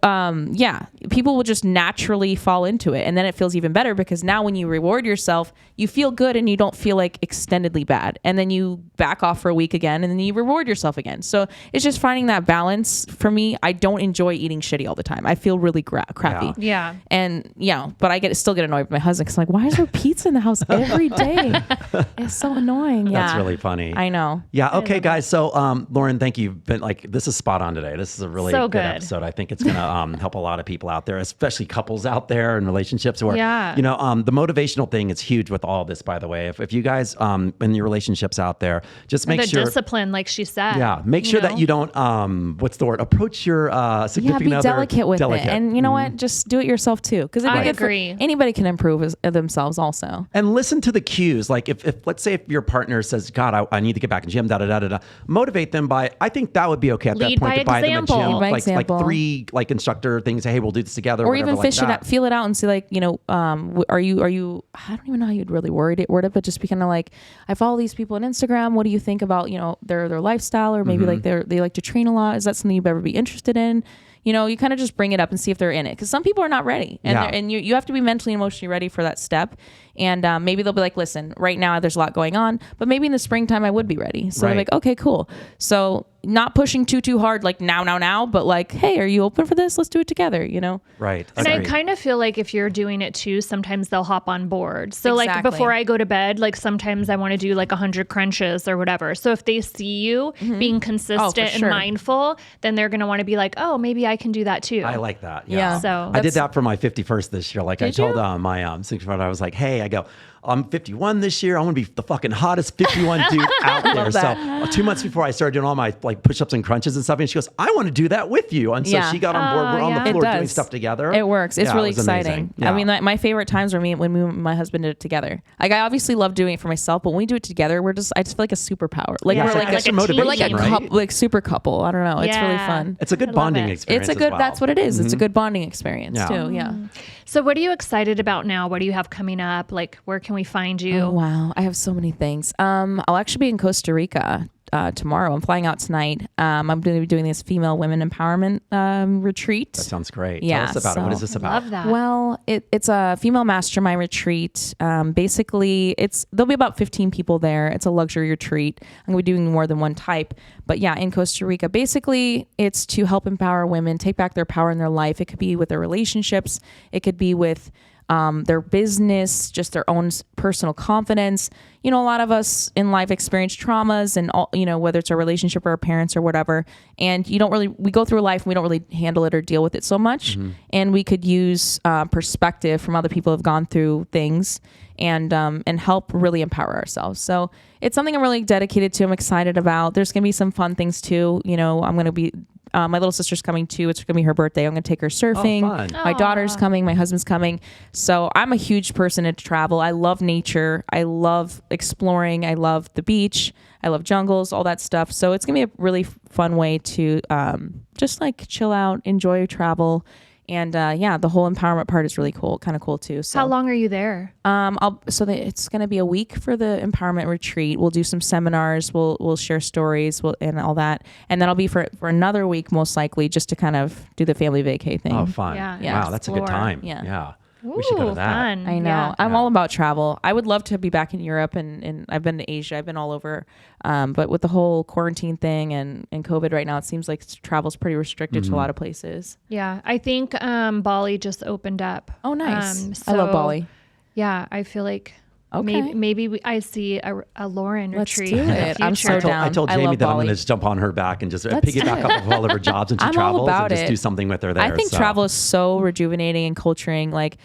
people will just naturally fall into it, and then it feels even better because now when you reward yourself, you feel good and you don't feel like extendedly bad, and then you back off for a week again, and then you reward yourself again. So it's just finding that balance. For me, I don't enjoy eating shitty all the time. I feel really crappy. Yeah. And but I still get annoyed with my husband because I'm like, why is there pizza in the house every day? It's so annoying. Yeah, That's really funny. I know. Yeah. Okay, guys. So, Lauren, thank you. You've been like, this is spot on today. This is a really So good good. episode. I think it's going to help a lot of people out there, especially couples out there and relationships where, Yeah. the motivational thing is huge with all this, by the way. If you guys in your relationships out there, just make The sure. discipline, like she said. Yeah. Make sure that know? you don't, what's the word? Approach your significant Be other. delicate with it. And you know what? Just do it yourself too. Because I agree. Anybody can improve themselves also. And listen to the cues. Like if let's say if your partner says, God, I need to get back in gym, motivate them by, I think that would be okay at that Lead point by to buy them a example. gym. Lead by Like example. 3 like instructor things. Hey, we'll do this together. Or whatever, even like fish it that. out, feel it out and see like, are you, I don't even know how you'd really word it, but just be kind of like, I follow these people on Instagram. What do you think about, their lifestyle, or maybe like they like to train a lot? Is that something you'd ever be interested in? You kind of just bring it up and see if they're in it. Because some people are not ready. And you have to be mentally and emotionally ready for that step. And maybe they'll be like, listen, right now there's a lot going on, but maybe in the springtime I would be ready. So they're like, okay, cool. So not pushing too hard, like now, but like, hey, are you open for this? Let's do it together, Right. And I Agreed. kind of feel like if you're doing it too, sometimes they'll hop on board. So like Exactly. before I go to bed, like sometimes I want to do like 100 crunches or whatever. So if they see you being consistent sure. and mindful, then they're going to want to be like, oh, maybe I can do that too. I like that. Yeah. So I did that for my 51st this year. Like I Did told you? my 65, I was like, hey, I go, I'm 51 this year. I'm going to be the fucking hottest 51 dude out there. So 2 months before I started doing all my like push-ups and crunches and stuff, and she goes, I want to do that with you. And so Yeah. she got on board. We're on yeah. the It floor doing does. stuff together. It works. It's Yeah, really it was amazing. exciting. Yeah. I mean, my favorite times were when me and my husband did it together. Like I obviously love doing it for myself, but when we do it together, I just feel like a superpower. Like Yeah, we're it's like, like extra a team. motivation, we're like a right? couple, like super couple. I don't know. It's really Yeah. fun. It's a good I love bonding it. experience. It's a good. as well. That's what it is. It's a good bonding experience Yeah. too. Yeah. So what are you excited about now? What do you have coming up? Like where can we find you? Oh, wow. I have so many things. I'll actually be in Costa Rica tomorrow. I'm flying out tonight. I'm going to be doing this female women empowerment retreat. That sounds great. Yeah, Tell us about it. What is this about? Love that. Well, it's a female mastermind retreat. Basically, there'll be about 15 people there. It's a luxury retreat. I'm going to be doing more than one type. But yeah, in Costa Rica, basically, it's to help empower women, take back their power in their life. It could be with their relationships. It could be with their business, just their own personal confidence. A lot of us in life experience traumas and all, whether it's a relationship or our parents or whatever. And we go through life and we don't really handle it or deal with it so much. Mm-hmm. And we could use perspective from other people who have gone through things and help really empower ourselves. So it's something I'm really dedicated to. I'm excited about. There's going to be some fun things too. I'm going to be my little sister's coming too. It's going to be her birthday. I'm going to take her surfing. fun. My daughter's coming. My husband's coming. So I'm a huge person into travel. I love nature. I love exploring. I love the beach. I love jungles, all that stuff. So it's going to be a really fun way to just like chill out, enjoy travel. And the whole empowerment part is really cool, kind of cool too. So How long are you there? it's going to be a week for the empowerment retreat. We'll do some seminars. We'll share stories. And all that. And then I'll be for another week most likely, just to kind of do the family vacay thing. Oh, fun. Yeah. Wow, that's a good Explore. time. Yeah. We should go to Ooh, that. Fun. I know. Yeah. I'm all about travel. I would love to be back in Europe and I've been to Asia. I've been all over. But with the whole quarantine thing and COVID right now, it seems like travel's pretty restricted to a lot of places. Yeah. I think Bali just opened up. Oh, nice. I love Bali. Yeah. I feel like Okay. Maybe I see a Lauren Let's retreat. do it. I'm so down. I told Jamie that I'm Bali. going to jump on her back and just piggyback off of all of her jobs and she I'm travels all about and just it. do something with her there. I think travel is so rejuvenating and culturing. Like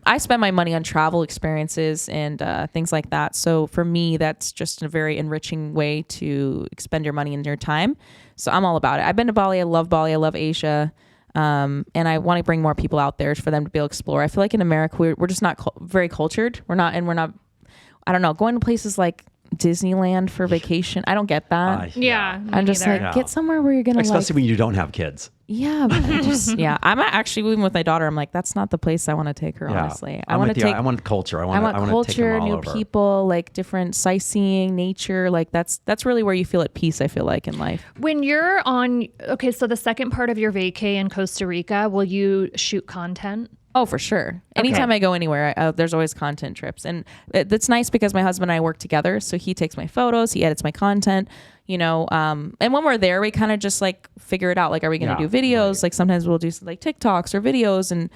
I spend my money on travel experiences and things like that. So for me, that's just a very enriching way to expend your money and your time. So I'm all about it. I've been to Bali. I love Asia. And I want to bring more people out there for them to be able to explore. I feel like in America, we're just not very cultured. We're not, I don't know, going to places like Disneyland for vacation. I don't get that. I'm just like, get somewhere where you're going to especially when you don't have kids. Yeah. I'm actually, even with my daughter, I'm like, that's not the place I want to take her, honestly. I want culture. I want culture, new people, like different sightseeing, nature. Like that's really where you feel at peace, I feel like, in life. When you're so the second part of your vacay in Costa Rica, will you shoot content? Oh, for sure. Anytime I go anywhere, there's always content trips. And it's nice because my husband and I work together. So he takes my photos, he edits my content, and when we're there, we kind of just like figure it out. Like, are we going to do videos? Right. Like sometimes we'll do like TikToks or videos and,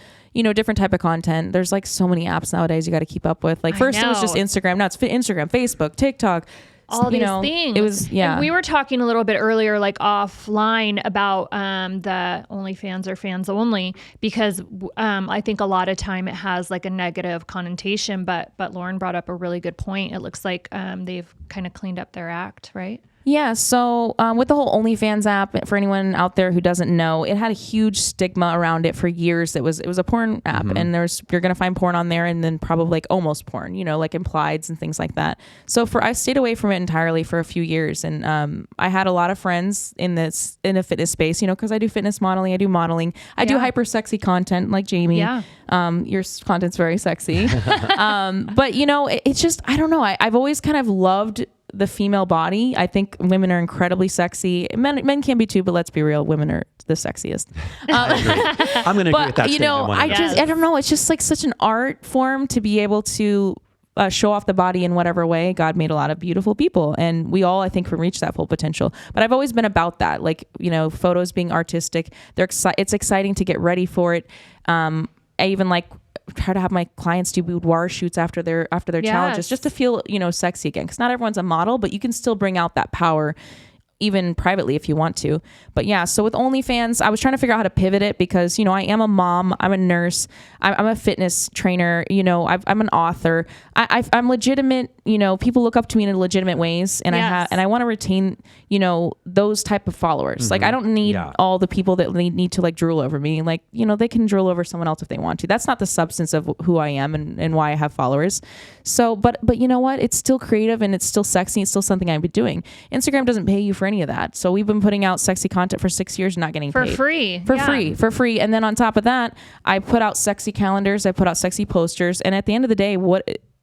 different type of content. There's like so many apps nowadays you got to keep up with. Like first it was just Instagram. Now it's Instagram, Facebook, TikTok. All these things. It was, And we were talking a little bit earlier, like offline, about the OnlyFans or fans only, because I think a lot of time it has like a negative connotation. But Lauren brought up a really good point. It looks like they've kind of cleaned up their act, right? Yeah. So with the whole OnlyFans app, for anyone out there who doesn't know, it had a huge stigma around it for years. It was a porn app, and you're going to find porn on there, and then probably like almost porn, like implieds and things like that. So I stayed away from it entirely for a few years, and I had a lot of friends in the fitness space, because I do fitness modeling, I do modeling, I do hyper sexy content like Jamie. Yeah. Your content's very sexy, but it's just, I don't know. I've always kind of loved the female body. I think women are incredibly sexy. Men can be too, but let's be real, women are the sexiest. I'm going to agree with that statement. I don't know. It's just like such an art form to be able to show off the body in whatever way. God made a lot of beautiful people, and we all, I think, can reach that full potential. But I've always been about that, like, photos being artistic. It's exciting to get ready for it. I even like try to have my clients do boudoir shoots after their challenges, just to feel sexy again, because not everyone's a model, but you can still bring out that power even privately if you want to. But yeah, so with OnlyFans, I was trying to figure out how to pivot it because, I am a mom, I'm a nurse, I'm a fitness trainer, I'm an author. I'm legitimate, people look up to me in legitimate ways, and I want to retain, those type of followers. Mm-hmm. Like, I don't need all the people that need to like drool over me. Like, they can drool over someone else if they want to. That's not the substance of who I am and why I have followers. So, but you know what? It's still creative and it's still sexy. It's still something I'd be doing. Instagram doesn't pay you for any of that. So we've been putting out sexy content for 6 years, not getting paid. For free. And then on top of that, I put out sexy calendars. I put out sexy posters. And at the end of the day,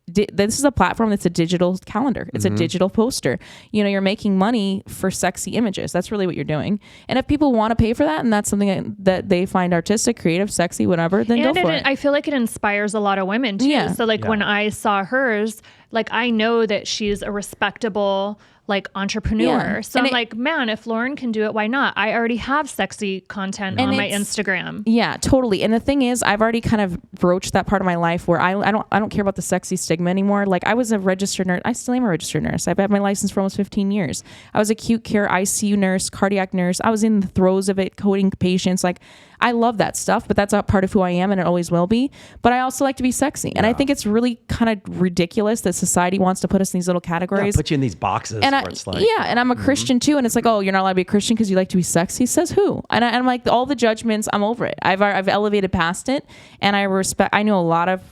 this is a platform that's a digital calendar. It's a digital poster. You're making money for sexy images. That's really what you're doing. And if people want to pay for that, and that's something that they find artistic, creative, sexy, whatever, then go for it. I feel like it inspires a lot of women too. Yeah. So when I saw hers, like, I know that she's a respectable like entrepreneur. Yeah. So I'm like, man, if Lauren can do it, why not? I already have sexy content on my Instagram. Yeah, totally. And the thing is, I've already kind of broached that part of my life where I don't care about the sexy stigma anymore. Like, I was a registered nurse. I still am a registered nurse. I've had my license for almost 15 years. I was acute care ICU nurse, cardiac nurse. I was in the throes of it, coding patients. Like, I love that stuff, but that's a part of who I am, and it always will be. But I also like to be sexy. And I think it's really kind of ridiculous that society wants to put us in these little categories. Put you in these boxes. And and I'm a Christian too. And it's like, oh, you're not allowed to be a Christian because you like to be sexy? Says who? And I'm like, all the judgments, I'm over it. I've elevated past it. And I know a lot of,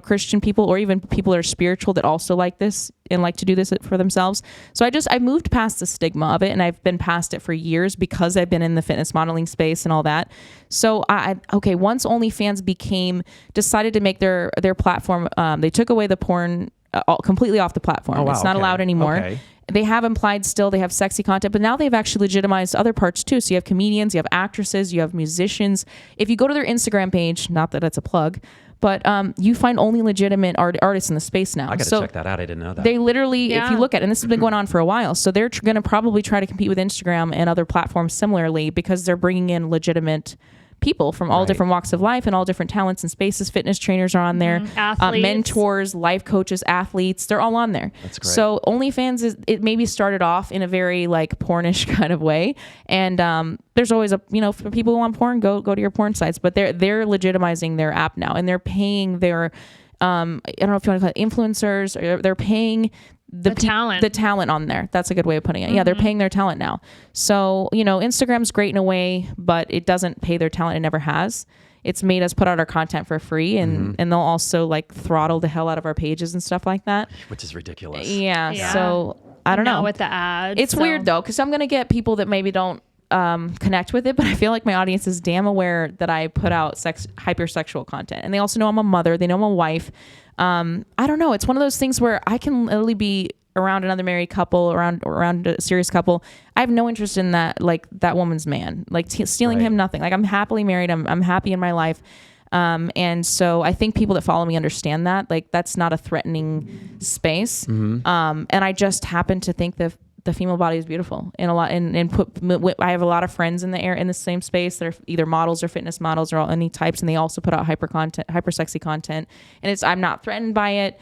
Christian people, or even people that are spiritual, that also like this and like to do this for themselves. So I moved past the stigma of it, and I've been past it for years because I've been in the fitness modeling space and all that. So once OnlyFans decided to make their platform, they took away the porn completely off the platform. Oh, wow, it's not allowed anymore. Okay. They have implied still, they have sexy content, but now they've actually legitimized other parts too. So you have comedians, you have actresses, you have musicians. If you go to their Instagram page, not that it's a plug, but you find only legitimate artists in the space now. I got to check that out. I didn't know that. They literally, if you look at it, and this has been going on for a while, so they're going to probably try to compete with Instagram and other platforms similarly because they're bringing in legitimate people from all different walks of life and all different talents and spaces. Fitness trainers are on there, mentors, life coaches, athletes, they're all on there. That's great. So OnlyFans it maybe started off in a very like pornish kind of way. And there's always for people who want porn, go to your porn sites, but they're legitimizing their app now, and they're paying their, I don't know if you want to call it influencers, or they're paying the talent on there. That's a good way of putting it. Yeah, they're paying their talent now. So, Instagram's great in a way, but it doesn't pay their talent. It never has. It's made us put out our content for free, and they'll also like throttle the hell out of our pages and stuff like that. Which is ridiculous. Yeah. So I don't know. With the ads. It's weird though, because I'm going to get people that maybe don't connect with it, but I feel like my audience is damn aware that I put out hypersexual content, and they also know I'm a mother. They know I'm a wife. I don't know. It's one of those things where I can literally be around another married couple, around a serious couple. I have no interest in that, like that woman's man, like stealing him, nothing. Like I'm happily married. I'm happy in my life. And so I think people that follow me understand that, like that's not a threatening space. And I just happen to think that the female body is beautiful and I have a lot of friends in the same space. They're either models or fitness models or any types. And they also put out hyper sexy content, and I'm not threatened by it.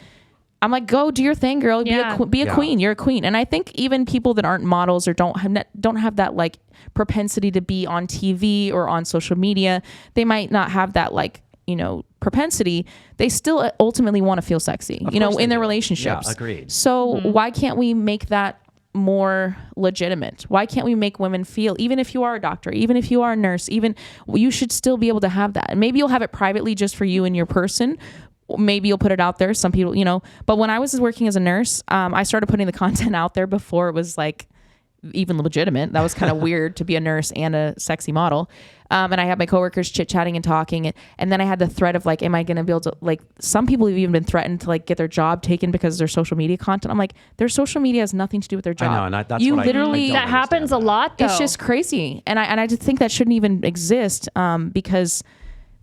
I'm like, go do your thing, girl. Be a queen. You're a queen. And I think even people that aren't models or don't have that like propensity to be on TV or on social media, they might not have that like, propensity. They still ultimately want to feel sexy, in their relationships. Yeah, agreed. So why can't we make that more legitimate? Why can't we make women feel, even if you are a doctor, even if you are a nurse, you should still be able to have that. And maybe you'll have it privately just for you and your person. Maybe you'll put it out there. Some people, but when I was working as a nurse, I started putting the content out there before it was like even legitimate. That was kind of weird to be a nurse and a sexy model. And I had my coworkers chit-chatting and talking. And then I had the threat of like, am I going to be able to, like, some people have even been threatened to like get their job taken because of their social media content. I'm like, their social media has nothing to do with their job. I know, and that's what literally, that happens a lot though. It's just crazy. And I just think that shouldn't even exist, because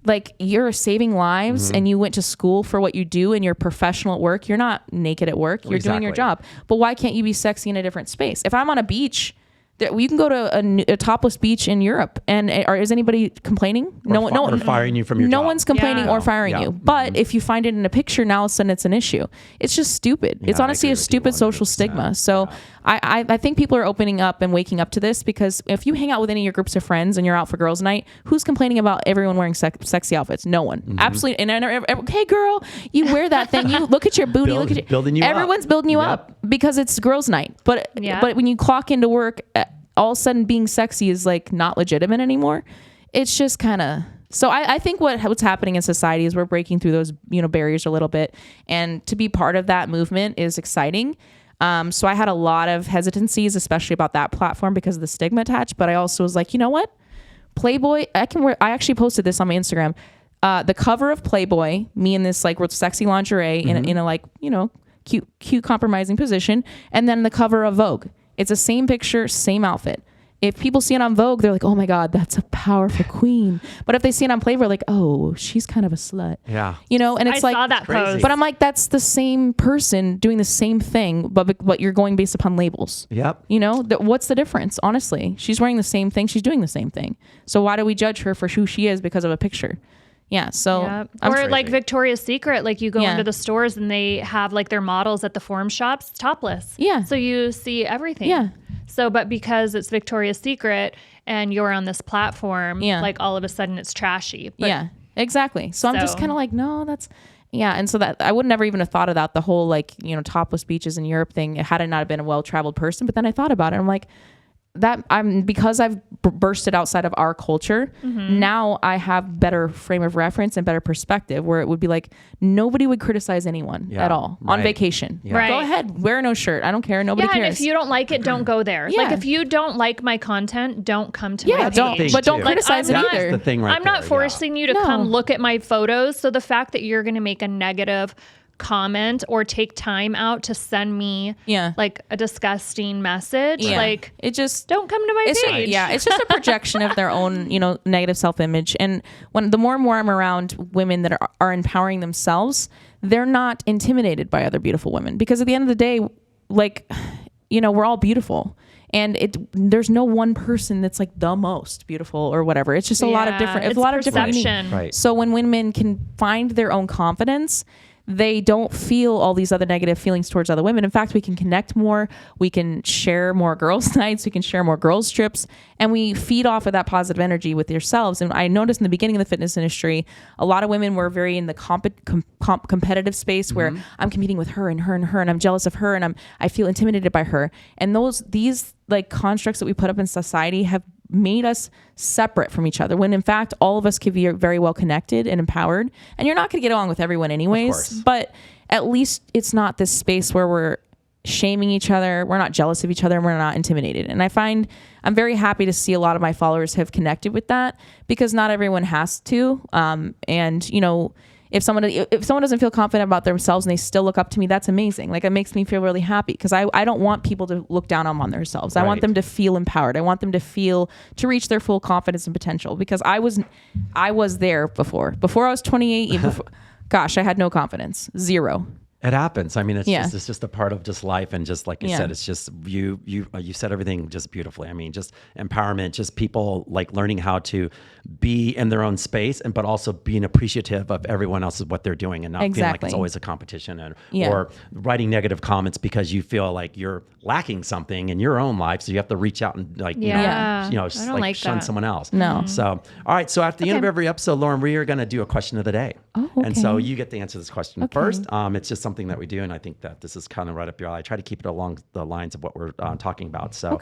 like you're saving lives and you went to school for what you do and you're professional at work. You're not naked at work. You're doing your job. But why can't you be sexy in a different space? If I'm on a beach, you can go to a topless beach in Europe, and is anybody complaining? No one firing you from your job. No one's complaining or firing you. But if you find it in a picture, now all of a sudden it's an issue. It's just stupid. It's honestly a stupid social stigma. So I think people are opening up and waking up to this, because if you hang out with any of your groups of friends and you're out for girls' night, who's complaining about everyone wearing sexy outfits? No one. Absolutely. And hey, girl, you wear that thing. You look at your booty. Everyone's building you up because it's girls' night. But when you clock into work, all of a sudden being sexy is like not legitimate anymore. It's just kind of, so I think what's happening in society is we're breaking through those, barriers a little bit, and to be part of that movement is exciting. So I had a lot of hesitancies, especially about that platform because of the stigma attached. But I also was like, you know what? Playboy, I actually posted this on my Instagram. The cover of Playboy, me in this like sexy lingerie in a like, cute compromising position. And then the cover of Vogue. It's the same picture, same outfit. If people see it on Vogue, they're like, oh my God, that's a powerful queen. But if they see it on Playboy, like, oh, she's kind of a slut. Yeah. And it's I saw that post. But I'm like, that's the same person doing the same thing, but you're going based upon labels. Yep. What's the difference? Honestly, she's wearing the same thing. She's doing the same thing. So why do we judge her for who she is because of a picture? Yeah. So, or like Victoria's Secret, like you go into the stores and they have like their models at the forum shops topless. Yeah. So you see everything. Yeah. So, but because it's Victoria's Secret and you're on this platform, like all of a sudden it's trashy. But, yeah, exactly. So I'm just kind of like, no, that's, yeah. And so that I would never even have thought of that, the whole like, topless beaches in Europe thing, had I not been a well-traveled person. But then I thought about it. I'm like, because I've bursted outside of our culture, now I have better frame of reference and better perspective, where it would be like nobody would criticize anyone at all on vacation. Right. Go ahead, wear no shirt. I don't care. Nobody cares. And if you don't like it, don't go there. Like if you don't like my content, don't come to my page. Don't criticize it either. The thing I'm not forcing you to come look at my photos. So the fact that you're going to make a negative comment or take time out to send me like a disgusting message, like it just don't come to my page. It's just a projection of their own negative self-image. And the more and more I'm around women that are empowering themselves, they're not intimidated by other beautiful women, because at the end of the day, like we're all beautiful. And there's no one person that's like the most beautiful or whatever. It's just a lot of different, it's a lot of different. Right. So when women can find their own confidence, they don't feel all these other negative feelings towards other women. In fact, we can connect more. We can share more girls' nights. We can share more girls' trips. And we feed off of that positive energy with yourselves. And I noticed in the beginning of the fitness industry, a lot of women were very in the competitive space where I'm competing with her and her and her, and I'm jealous of her, and I feel intimidated by her. And these like constructs that we put up in society have made us separate from each other, when in fact all of us could be very well connected and empowered. And you're not going to get along with everyone anyways, but at least it's not this space where we're shaming each other, we're not jealous of each other, and we're not intimidated. And I find I'm very happy to see a lot of my followers have connected with that, because not everyone has to. And you know, if someone doesn't feel confident about themselves and they still look up to me, that's amazing. Like, it makes me feel really happy, because I don't want people to look down on themselves. Right. I want them to feel empowered. I want them to reach their full confidence and potential, because I was there before I was 28. Gosh, I had no confidence. Zero. It happens. I mean, it's just a part of just life. And just like you said, it's just, you said everything just beautifully. I mean, just empowerment, just people like learning how to be in their own space, but also being appreciative of everyone else's, what they're doing, and not feeling like it's always a competition, or writing negative comments because you feel like you're lacking something in your own life. So you have to reach out and shun someone else. No. So, all right. So at the end of every episode, Lauren, we are going to do a question of the day. Oh, okay. And so you get to answer this question first. It's just something that we do, and I think that this is kind of right up your alley. I try to keep it along the lines of what we're talking about. So,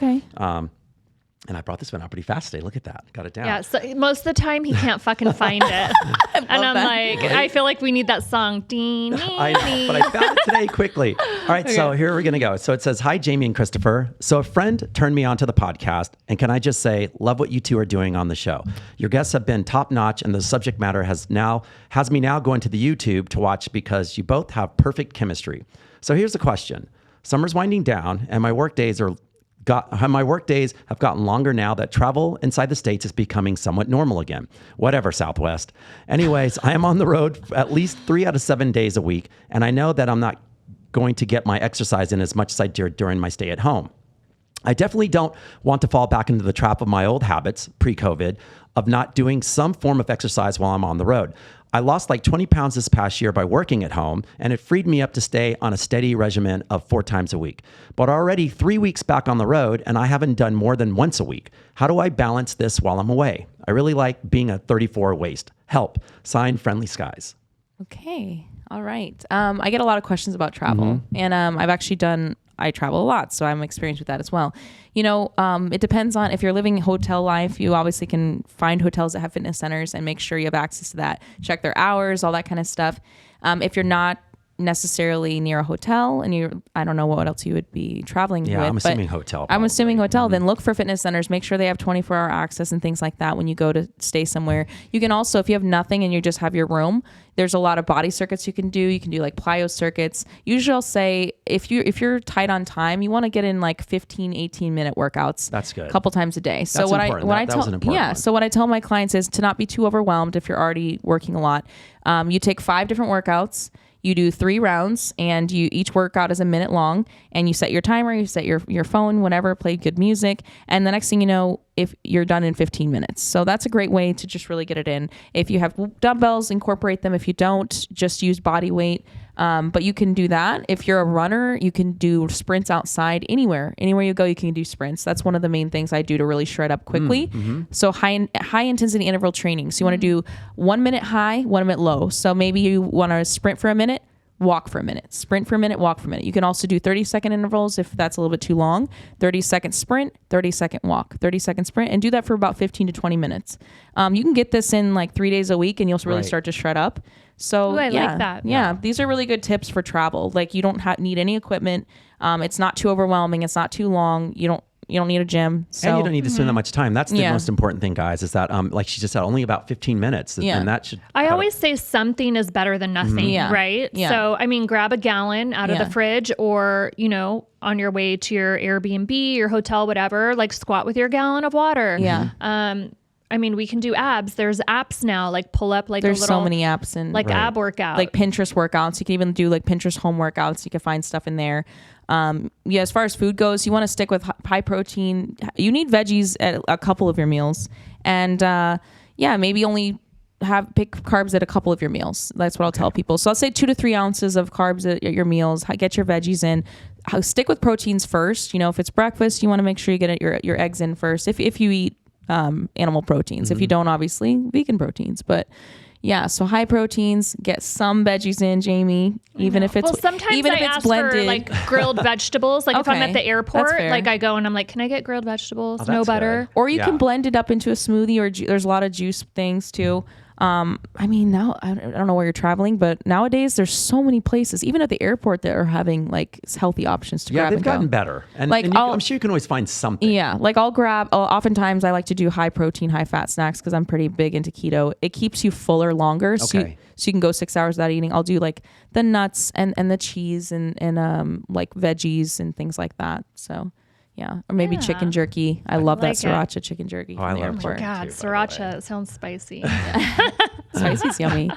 and I brought this one out pretty fast today. Look at that. Got it down. Yeah. So most of the time he can't fucking find it. And I'm like, I feel like we need that song. But I found it today quickly. All right. Okay. So here we're going to go. So it says, "Hi, Jamie and Christopher. So a friend turned me onto the podcast, and can I just say, love what you two are doing on the show. Your guests have been top notch, and the subject matter has me now going to the YouTube to watch, because you both have perfect chemistry. So here's the question. Summer's winding down, and my work days have gotten longer now that travel inside the States is becoming somewhat normal again. Whatever, Southwest. Anyways, I am on the road at least 3 out of 7 days a week, and I know that I'm not going to get my exercise in as much as I did during my stay at home. I definitely don't want to fall back into the trap of my old habits pre-COVID of not doing some form of exercise while I'm on the road. I lost like 20 pounds this past year by working at home, and it freed me up to stay on a steady regimen of 4 times a week. But already 3 weeks back on the road, and I haven't done more than once a week. How do I balance this while I'm away? I really like being a 34 waist. Help. Signed, Friendly Skies." Okay. All right. I get a lot of questions about travel, and I travel a lot, so I'm experienced with that as well. You know, it depends on if you're living hotel life. You obviously can find hotels that have fitness centers and make sure you have access to that. Check their hours, all that kind of stuff. If you're not necessarily near a hotel, and I don't know what else you would be traveling with. I'm assuming hotel. I'm assuming hotel. Then look for fitness centers. Make sure they have 24-hour access and things like that when you go to stay somewhere. You can also, if you have nothing and you just have your room, there's a lot of body circuits you can do. You can do like plyo circuits. Usually I'll say if you're tight on time, you want to get in like 15, 18-minute workouts. That's good. A couple times a day. So that was an important one. So what I tell my clients is to not be too overwhelmed if you're already working a lot. You take 5 different workouts. You do 3 rounds, and each workout is a minute long, and you set your timer, you set your phone, whatever, play good music. And the next thing you know, if you're done in 15 minutes. So that's a great way to just really get it in. If you have dumbbells, incorporate them. If you don't, just use body weight. But you can do that. If you're a runner, you can do sprints outside anywhere you go, you can do sprints. That's one of the main things I do to really shred up quickly. So high intensity interval training. So you want to do 1 minute high, 1 minute low. So maybe you want to sprint for a minute, walk for a minute, sprint for a minute, walk for a minute. You can also do 30-second intervals if that's a little bit too long. 30-second sprint, 30-second walk, 30-second sprint, and do that for about 15 to 20 minutes. You can get this in like 3 days a week, and you'll really start to shred up. So I like that. Yeah, these are really good tips for travel. Like, you don't need any equipment. It's not too overwhelming. It's not too long. You don't need a gym. So. And you don't need to spend that much time. That's the most important thing, guys, is that, like she just said, only about 15 minutes. And that should... I always say something is better than nothing, right? Yeah. So, I mean, grab a gallon out of the fridge, or, on your way to your Airbnb, your hotel, whatever, like squat with your gallon of water. Yeah. I mean, we can do abs. There's apps now, like pull up like there's a little, so many apps and like ab workout, like Pinterest workouts. You can even do like Pinterest home workouts. You can find stuff in there. Yeah, as far as food goes, you want to stick with high protein. You need veggies at a couple of your meals, and yeah, maybe only pick carbs at a couple of your meals. That's what I'll tell people. So I'll say 2 to 3 ounces of carbs at your meals. Get your veggies in. Stick with proteins first. You know, if it's breakfast, you want to make sure you get your eggs in first. If you eat animal proteins, if you don't, obviously vegan proteins, but. Yeah, so high proteins, get some veggies in, Jamie, even if it's sometimes even I if it's ask blended. for like grilled vegetables. Like if I'm at the airport, like I go and I'm like, can I get grilled vegetables? No butter. Good. Or you can blend it up into a smoothie, or there's a lot of juice things too. I mean, now I don't know where you're traveling, but nowadays there's so many places, even at the airport, that are having like healthy options to grab. Yeah, they've and go. gotten better, and, like I'm sure you can always find something. Yeah, like oftentimes I like to do high protein, high fat snacks because I'm pretty big into keto. It keeps you fuller longer, so you can go 6 hours without eating. I'll do like the nuts and the cheese and like veggies and things like that. So. Yeah, or maybe chicken jerky. I love that sriracha chicken jerky. Oh, I love it. Oh my God, sriracha. It sounds spicy. Spicy's yummy.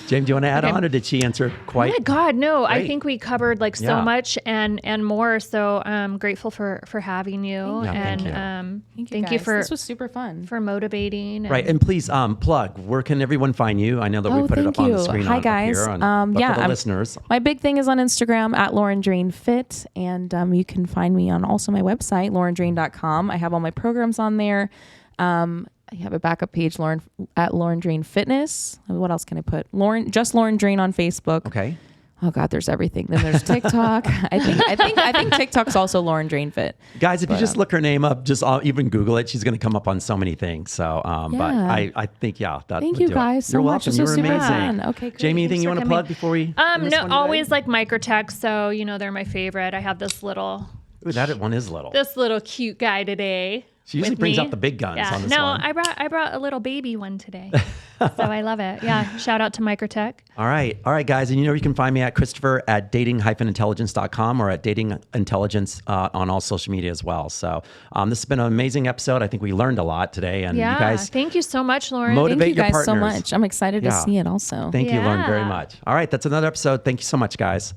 James, do you want to add on, or did she answer quite? Oh my God, no. Great. I think we covered like so much and more. So I'm grateful for having you. Thank you. Thank you for this was super fun. For motivating. Right, and please plug. Where can everyone find you? I know that we put it up on the screen. Hi guys. Here but for the listeners, my big thing is on Instagram at Lauren Drain Fit, and you can find me on also my website laurendrain.com. I have all my programs on there. I have a backup page, Lauren Drain Fitness. What else can I put? Lauren Drain on Facebook. Okay. Oh God, there's everything. Then there's TikTok. I think TikTok's also Lauren Drain Fit. Guys, if you just look her name up, just even Google it, she's going to come up on so many things. So, but I think that. Thank you guys. You're so welcome. Much. You were amazing. Fun. Okay, great. Jamie, anything you want to plug before we? No, always like Microtech. So they're my favorite. I have this little. Ooh, that one is little. This little cute guy today. She usually brings out the big guns on this one. No, I brought a little baby one today. So I love it. Yeah. Shout out to Microtech. All right, guys. And you can find me at Christopher at dating-intelligence.com or at Dating Intelligence on all social media as well. So this has been an amazing episode. I think we learned a lot today. And you guys, thank you so much, Lauren. Motivate thank you your guys partners. so much. I'm excited to see it also. Thank you, Lauren, very much. All right, that's another episode. Thank you so much, guys.